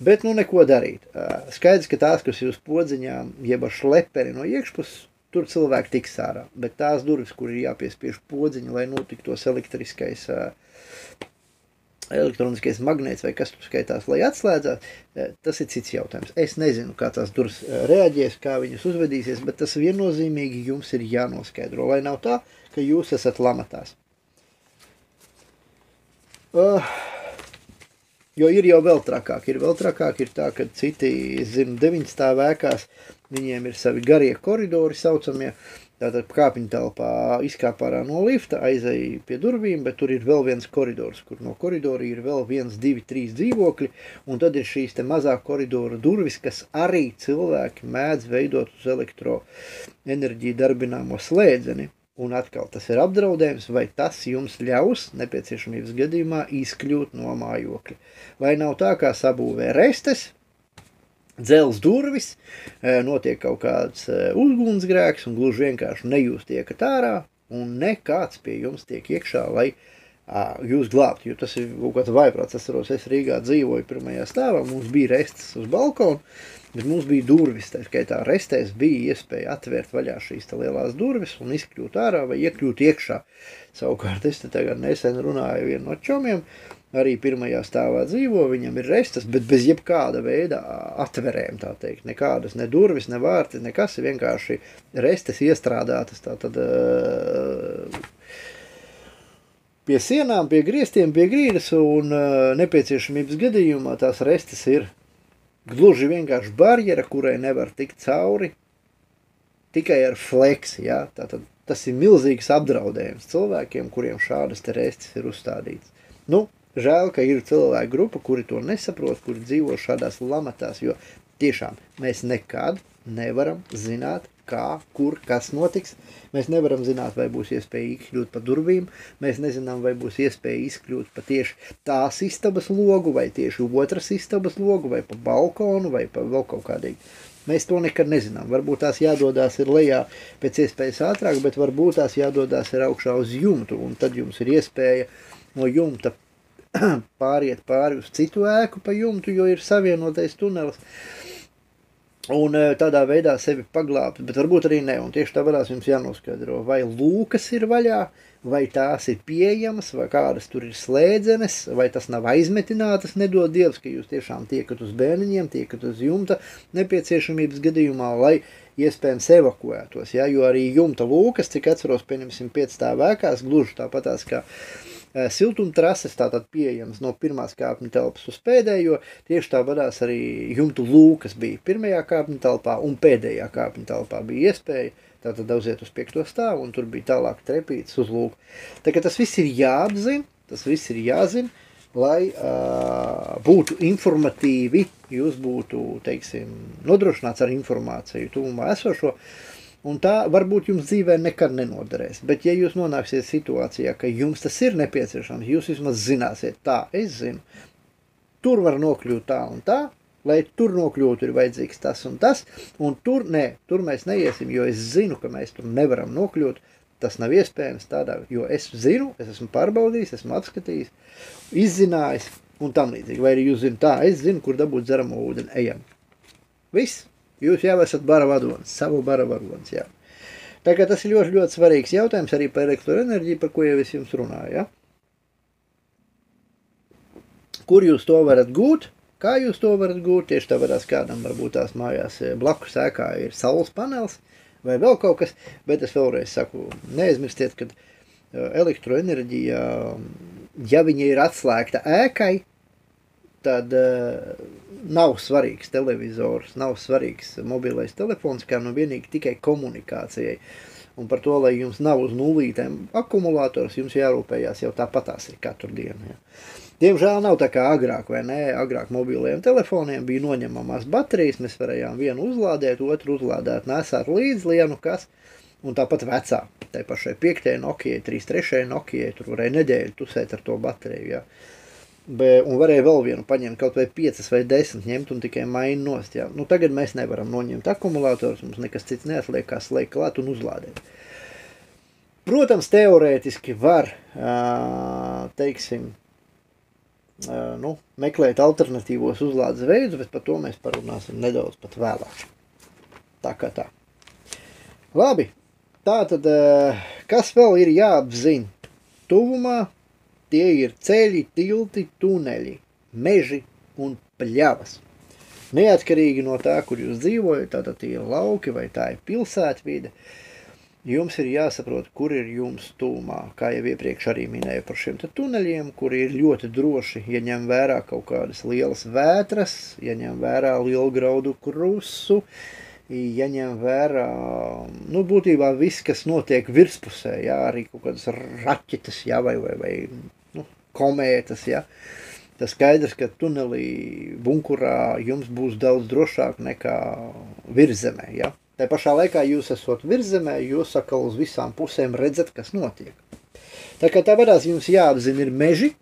Bet nu neko darīt. Skaidrs, ka tās, kas jūs podziņām, jeb ar šleperi no iekšpuses, tur cilvēki tiks ārā. Bet tās durvis, kur ir jāpiespiež podziņa, lai notiktos elektroniskais magnēts vai kas tur skaitās, lai atslēdzās, tas ir cits jautājums. Es nezinu, kā tās durvis reaģēs, kā viņas uzvedīsies, bet tas viennozīmīgi jums ir jānoskaidro, lai nav tā, ka jūs esat lamatās. Jo ir jau vēl trakāk. Ir tā, ka citi, zinu, 9 stāvēkās, viņiem ir savi garie koridori saucamie, tātad kāpiņu telpā izkāp ārā no lifta, aizēja pie durvīm, bet tur ir vēl viens koridors, kur no koridora ir vēl 1, 2, 3 dzīvokļi, un tad ir šīs te mazā koridora durvis, kas arī cilvēki mēdz veidot uz elektroenerģiju darbināmo slēdzeni. Un atkal tas ir apdraudējums, vai tas jums ļaus nepieciešamības gadījumā izkļūt no mājokļa. Vai nav tā, kā sabūvē restes, dzels durvis, notiek kaut kāds ugunsgrēks un gluži vienkārši ne jūs tiekat ārā un nekāds pie jums tiek iekšā, lai jūs glābt, jo tas ir kaut kāds vaiprāts. Es Rīgā dzīvoju 1. stāvā, mums bija restes uz balkonu, bet mums bija durvis, tā skaitā restēs bija iespēja atvērt vaļā šīs lielās durvis un izkļūt ārā vai iekļūt iekšā. Savukārt es te tagad nesen runāju vienu no čomiem, arī 1. stāvā dzīvo, viņam ir restes, bet bez jebkāda veida atverēm, tā teikt, nekādas, ne durvis, ne vārti, nekas, ir vienkārši restes iestrādātas, tātad pie sienām, pie griestiem, pie grīdas un nepieciešamības gadījumā tās restes ir gluži vienkārši barjera, kurai nevar tikt cauri tikai ar fleksi, ja? Tātad tas ir milzīgs apdraudējums cilvēkiem, kuriem šādas te restes ir uzstādītas. Nu, žēl, ka ir cilvēku grupa, kuri to nesaprot, kuri dzīvo šādās lamatās, jo tiešām mēs nekad nevaram zināt, kā, kur, kas notiks. Mēs nevaram zināt, vai būs iespēja izkļūt pa durvīm, mēs nezinām, vai būs iespēja izkļūt pa tieši tās istabas logu, vai tieši otras istabas logu, vai pa balkonu, vai pa vēl kaut kādīgi. Mēs to nekad nezinām. Varbūt tās jādodās ir lejā pēc iespējas ātrāk, bet varbūt tās jādodās ir augšā uz jumtu, un tad jums ir iespēja no jumta pāriet pāri uz citu ēku pa jumtu, jo ir savienotais tunelis. Un tādā veidā sevi paglābt, bet varbūt arī ne, un tieši tāpēc jums jānoskaidro, vai lūkas ir vaļā, vai tās ir pieejamas, vai kādas tur ir slēdzenes, vai tas nav aizmetinātas, nedod Dievs, ka jūs tiešām tiekat uz bērniņiem, tiekat uz jumta nepieciešamības gadījumā, lai iespējams evakuētos, ja, jo arī jumta lūkas, cik atceros, pieņemsim 5 stāvēkās, gluži tāpatās kā siltumtrases, tātad pieejams no 1. kāpņu telpas uz pēdējo, tieši tāpatās arī jumtu lūkas bija 1. kāpņu telpā un pēdējā kāpņu telpā bija iespēja, tātad daudziet uz 5. stāvu un tur bija tālāk trepītas uz lūku. Tā kā tas viss ir jāapzina, tas viss ir jāzina, lai būtu informatīvi, jūs būtu, teiksim, nodrošināts ar informāciju tuvumā esošo, un tā varbūt jums dzīvē nekad nenoderēs. Bet ja jūs nonāksiet situācijā, ka jums tas ir nepieciešams, jūs vismaz zināsiet, tā, es zinu, tur var nokļūt tā un tā, lai tur nokļūtu ir vajadzīgs tas un tas, un tur mēs neiesim, jo es zinu, ka mēs tur nevaram nokļūt, tas nav iespējams tādā, jo es zinu, es esmu pārbaudījis, esmu apskatījis, izzinājis un tam līdzīgi. Vai arī jūs zināt, tā, es zinu, kur dabūt dzeramo ūdeni, ejam. Viss. Jūs jau esat bara vadonis, savu bara vadonis, jā. Tā kā tas ir ļoti, ļoti svarīgs jautājums arī par elektroenerģiju, par ko jau es jums runāju, ja? Kur jūs to varat gūt, kā jūs to varat gūt, tieši tāpēc kādam varbūt tās mājās blakus ēkā ir saules panelis vai vēl kaut kas, bet es vēlreiz saku, neaizmirstiet, ka elektroenerģija, ja viņa ir atslēgta ēkai, tad nav svarīgs televizors, nav svarīgs mobilais telefons, kā nu vienīgi tikai komunikācijai. Un par to, lai jums nav uz nulītēm akumulators, jums jārūpējās jau tāpatās ir katru dienu. Ja. Diemžēl nav tā kā agrāk, vai ne? Agrāk mobiliem telefoniem bija noņemamās baterijas, mēs varējām vienu uzlādēt, otru uzlādēt, nesāt līdzi, lienu kas, un tāpat vecā. Tai pašai 5. Nokijai, 3. Nokijai, tur varēja nedēļu tusēt ar to bateriju, ja. Un varēja vēl vienu paņemt, kaut vai 5 vai 10 ņemt un tikai maini nost. Jā. Nu, tagad mēs nevaram noņemt akumulators, mums nekas cits neatliek, kā slēgt klāt un uzlādēt. Protams, teorētiski var, teiksim, meklēt alternatīvos uzlādes veidus, bet par to mēs parunāsim nedaudz pat vēlāk. Tā kā tā. Labi, tātad, kas vēl ir jāapzina tuvumā? Tie ir ceļi, tilti, tuneļi, meži un pļavas. Neatkarīgi no tā, kur jūs dzīvojat, tātad tie ir lauki vai tā ir pilsētvide, jums ir jāsaprot, kur ir jums tuvumā. Kā jau iepriekš arī minēju par šiem tuneļiem, kuri ir ļoti droši, ja ņem vērā kaut kādas lielas vētras, ja ņem vērā lielu graudu krusu, jaņem vērā, būtībā viss, kas notiek virspusē, jā, arī kaut kādas raķetes, jā, vai komētas, jā. Tas skaidrs, ka tunelī, bunkurā jums būs daudz drošāk nekā virzemē, jā. Tā pašā laikā jūs esot virzemē, jūs atkal uz visām pusēm redzat, kas notiek. Tā kā tāpēc jums jāapzina ir meži,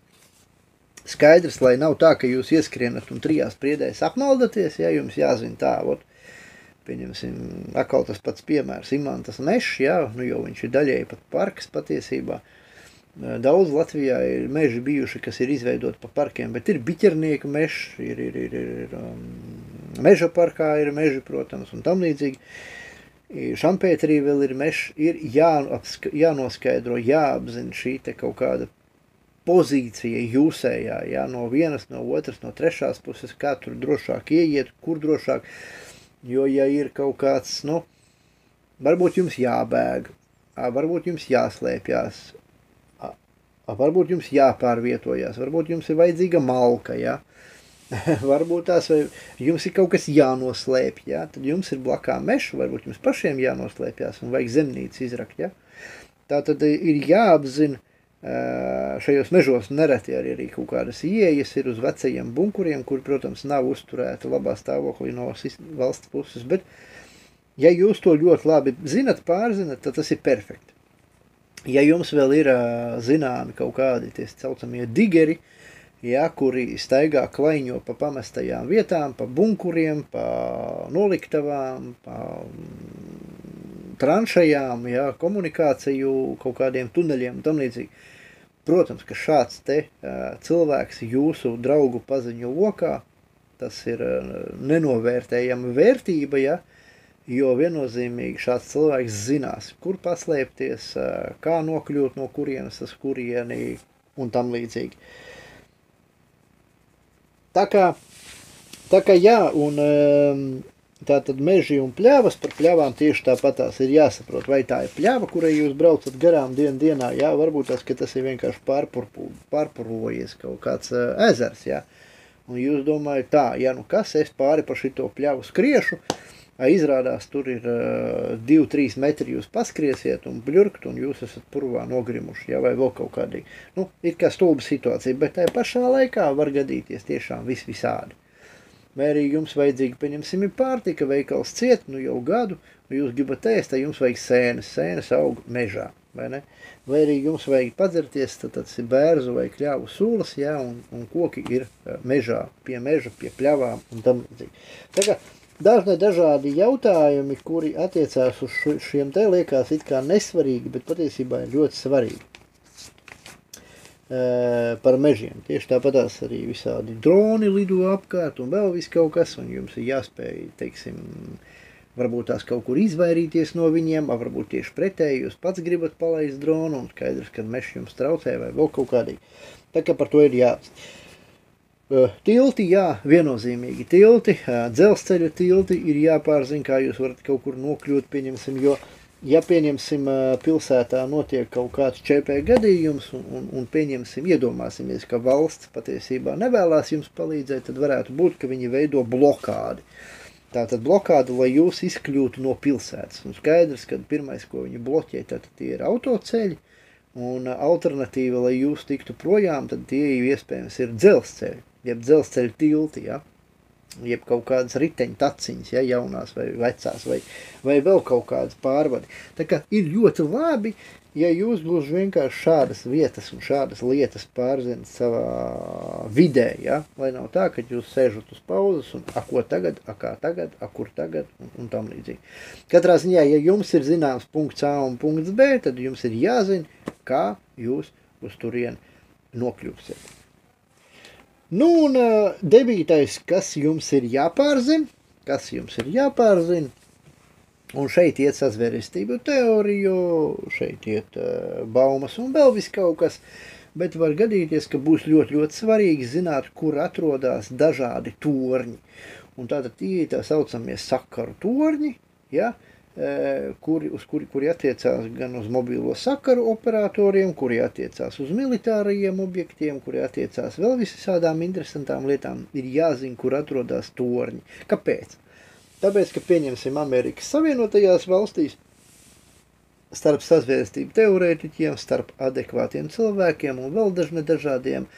skaidrs, lai nav tā, ka jūs ieskrienat un 3 priedēs apmaldaties, jā, jums jāzina tā, pieņemsim, atkal tas pats piemērs, Imantas mešs, jā, jo viņš ir daļēji pat parks patiesībā. Daudz Latvijā ir meži bijuši, kas ir izveidoti pa parkiem, bet ir biķernieku mešs, ir meža parkā ir meži, protams, un tam līdzīgi. Šampēterī vēl ir mešs, ir jānoskaidro, jāapzina šī te kaut kāda pozīcija jūsējā, jā, no vienas, no otras, no trešās puses, kā tur drošāk ieiet, kur drošāk. Jo, ja ir kaut kāds, varbūt jums jābēg, varbūt jums jāslēpjās, varbūt jums jāpārvietojās, varbūt jums ir vajadzīga malka, ja? Varbūt jums ir kaut kas jānoslēpj, ja? Tad jums ir blakā meša, varbūt jums pašiem jānoslēpjās un vajag zemnīcu izrakt, ja? Tātad ir jāapzina, šajos mežos nereti arī kaut kādas ieejas ir uz vecajiem bunkuriem, kur, protams, nav uzturēta labā stāvoklī no valsts puses, bet ja jūs to ļoti labi zinat, pārzinat, tad tas ir perfekti. Ja jums vēl ir zināmi kaut kādi tie saucamie digeri, ja, kuri staigā klaiņo pa pamestajām vietām, pa bunkuriem, pa noliktavām, pa tranšajām, ja, komunikāciju, kaut kādiem tuneļiem un tam līdzīgi. Protams, ka šāds te cilvēks jūsu draugu paziņu lokā, tas ir nenovērtējama vērtība, ja, jo viennozīmīgi šāds cilvēks zinās, kur paslēpties, kā nokļūt no kurienes uz kurieni un tam līdzīgi. Tā kā jā, un tātad meži un pļavas, par pļavām tieši tāpatās ir jāsaprot, vai tā ir pļava, kurai jūs braucat garām dienā, jā, varbūt tas ir vienkārši pārpurojies kaut kāds ezers, jā. Un jūs domājat tā, ja kas, es pāri par šito pļavu skriešu, izrādās, tur ir 2-3 metri jūs paskriesiet un bļurkt, un jūs esat purvā nogrimuši, ja, vai vēl kaut kādīgi. Ir kā stulba situācija, bet tajā pašā laikā var gadīties tiešām visādi. Vai arī jums vajadzīgi, pieņemsim, ir pārtika, veikals ciet, jau gadu, jūs gribat ēst, tad jums vajag sēnes aug mežā, vai ne? Vai arī jums vajag padzerties, tad tas ir bērzu vai kļāvu sūlas, ja, un koki ir mežā, pie pļavām un tam līdzīgi. Tā kā dažādi jautājumi, kuri attiecās uz šiem te liekas it kā nesvarīgi, bet patiesībā ir ļoti svarīgi par mežiem. Tieši tāpatās arī visādi droni lido apkārt un vēl viss kaut kas, un jums ir jāspēj, teiksim, varbūt tās kaut kur izvairīties no viņiem, varbūt tieši pretēji, jūs pats gribat palaist dronu, un skaidrs, ka mežs jums traucē vai vēl kaut kādīgi. Tā kā par to ir jāapstāst. Tilti, jā, viennozīmīgi tilti, dzelzceļa tilti ir jāpārzina, kā jūs varat kaut kur nokļūt, pieņemsim, jo ja pieņemsim pilsētā notiek kaut kāds ČP gadījums un pieņemsim, iedomāsimies, ka valsts patiesībā nevēlās jums palīdzēt, tad varētu būt, ka viņi veido blokādi. Tātad blokādi, lai jūs izkļūtu no pilsētas. Un skaidrs, ka pirmais, ko viņi bloķē, tad tie ir autoceļi, un alternatīva, lai jūs tiktu projām, tad tie iespējams ir dzelzceļi, jeb dzelzceļu tilti, ja? Jeb kaut kādas riteņu taciņas, ja, jaunās vai vecās, vai vēl kaut kādas pārvadi. Tā kā ir ļoti labi, ja jūs gluži vienkārši šādas vietas un šādas lietas pārzinat savā vidē, ja, lai nav tā, ka jūs sēžat uz pauzes un ko tagad, kā tagad, kur tagad un tam līdzīgi. Katrā ziņā, ja jums ir zināms punkts A un punkts B, tad jums ir jāzina, kā jūs uz turieni nokļūsiet. Nu, un 9. kas jums ir jāpārzina, un šeit iet sazvērestību teoriju, šeit iet baumas un vēl viss kaut kas, bet var gadīties, ka būs ļoti, ļoti svarīgi zināt, kur atrodas dažādi torņi. Un tātad tie ir tā saucamie sakaru torņi, ja, kuri attiecās gan uz mobilo sakaru operatoriem, kuri attiecās uz militārajiem objektiem, kuri attiecās vēl visādām interesantām lietām, ir jāzina, kur atrodas torņi. Kāpēc? Tāpēc, ka pieņemsim Amerikas Savienotajās valstīs, starp sazvērestību teorētiķiem, starp adekvātiem cilvēkiem un vēl dažādiem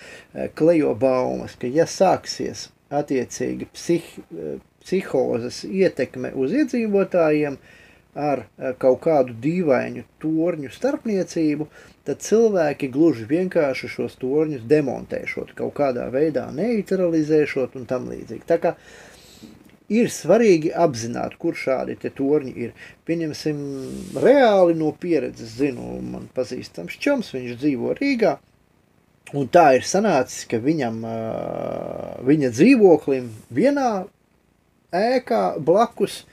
klejo baumas, ka ja sāksies attiecīgi psihozes ietekme uz iedzīvotājiem, ar kaut kādu dīvainu torņu starpniecību, tad cilvēki gluži vienkārši šos torņus demontēšot, kaut kādā veidā neutralizēšot un tam līdzīgi. Tā kā ir svarīgi apzināt, kur šādi te torņi ir. Pieņemsim, reāli no pieredzes zinu, man pazīstams čoms, viņš dzīvo Rīgā, un tā ir sanācis, ka viņa dzīvoklim vienā ēkā blakus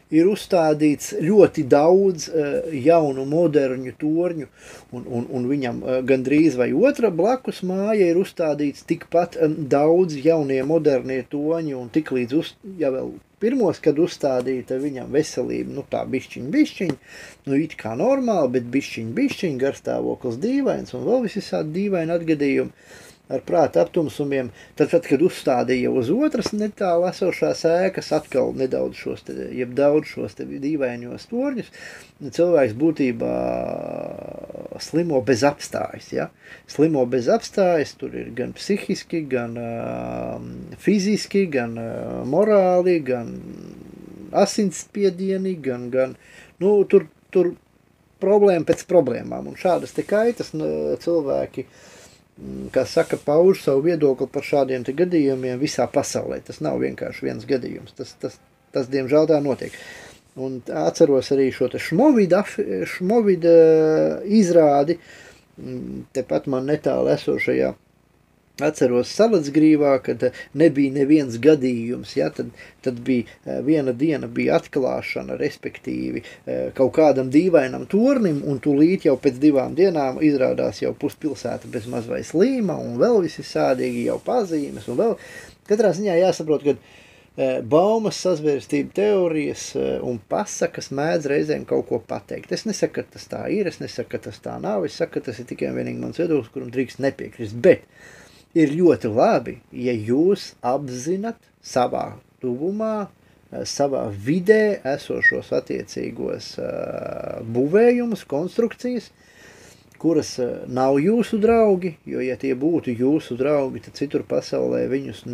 ir uzstādīts ļoti daudz jaunu, moderņu torņu, un viņam gandrīz vai otra blakus māja ir uzstādīts tikpat daudz jaunie, modernie torņi, un tik līdz, ja vēl pirmos, kad uzstādīta viņam veselība, nu tā bišķiņ, nu it kā normāli, bet bišķiņ, garstāvoklis dīvains, un vēl visādi dīvaini atgadījumi ar prāta aptumsumiem, tad, kad uzstādīja uz otras netālu esošās ēkas atkal nedaudz daudz šos dīvaņos torņus, cilvēks būtībā slimo bez apstājas, ja? Slimo bez apstājas, tur ir gan psihiski, gan fiziski, gan morāli, gan asinsspiedieni, gan nu, tur problēma pēc problēmām, un šādas te kaitas cilvēki, kā saka, pauž savu viedokli par šādiem te gadījumiem visā pasaulē. Tas nav vienkārši viens gadījums. Tas diemžēl tā notiek. Un atceros arī šo te šmovida izrādi, tepat man netālu esošajā. Atceros Salacgrīvā, kad nebija neviens gadījums, ja, tad bija viena diena bija atklāšana, respektīvi kaut kādam dīvainam tornim, un tūlīt jau pēc 2 dienām izrādās jau puspilsēta bez maz vai slīma, un vēl visi sādīgi jau pazīmes, un vēl. Katrā ziņā jāsaprot, ka baumas, sazvērestību teorijas un pasakas mēdz reizēm kaut ko pateikt. Es nesaku, ka tas tā ir, es nesaku, ka tas tā nav, es saku, ka tas ir tikai vienīgi mans viedoklis, kuram drīkst nepiekrist, bet ir ļoti labi, ja jūs apzinat savā tuvumā, savā vidē esošos attiecīgos būvējumus, konstrukcijas, kuras nav jūsu draugi, jo ja tie būtu jūsu draugi, tad citur pasaulē viņus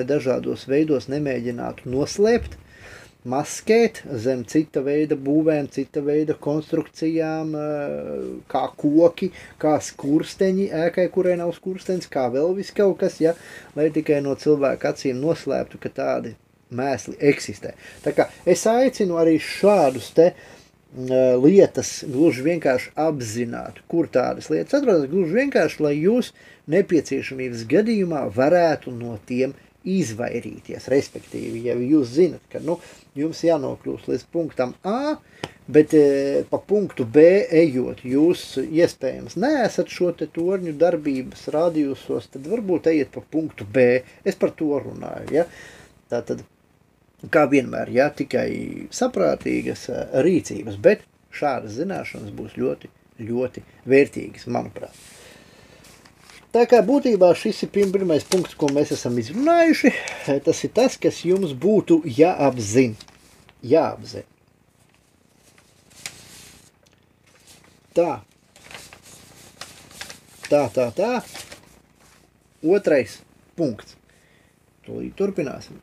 dažādos veidos nemēģinātu noslēpt, maskēt zem cita veida būvēm, cita veida konstrukcijām, kā koki, kā skursteņi, ēkai, kurai nav skursteņs, kā vēl viss kaut kas, ja, lai tikai no cilvēka acīm noslēptu, ka tādi mēsli eksistē. Tā kā es aicinu arī šādus te lietas gluži vienkārši apzināt, kur tādas lietas atrodas, gluži vienkārši, lai jūs nepieciešamības gadījumā varētu no tiem izvairīties, respektīvi, ja jūs zinat, ka jums jānokļūst līdz punktam A, bet pa punktu B ejot, jūs iespējams neesat šo te torņu darbības radiusos, tad varbūt ejiet pa punktu B. Es par to runāju, ja? Tātad, kā vienmēr, ja, tikai saprātīgas rīcības, bet šādas zināšanas būs ļoti, ļoti vērtīgas, manuprāt. Tā kā būtībā šis ir pirmais punkts, ko mēs esam izrunājuši, tas ir tas, kas jums būtu jāapzina. Jāapzina. Tā. Otrais punkts. Tūlīt turpināsim.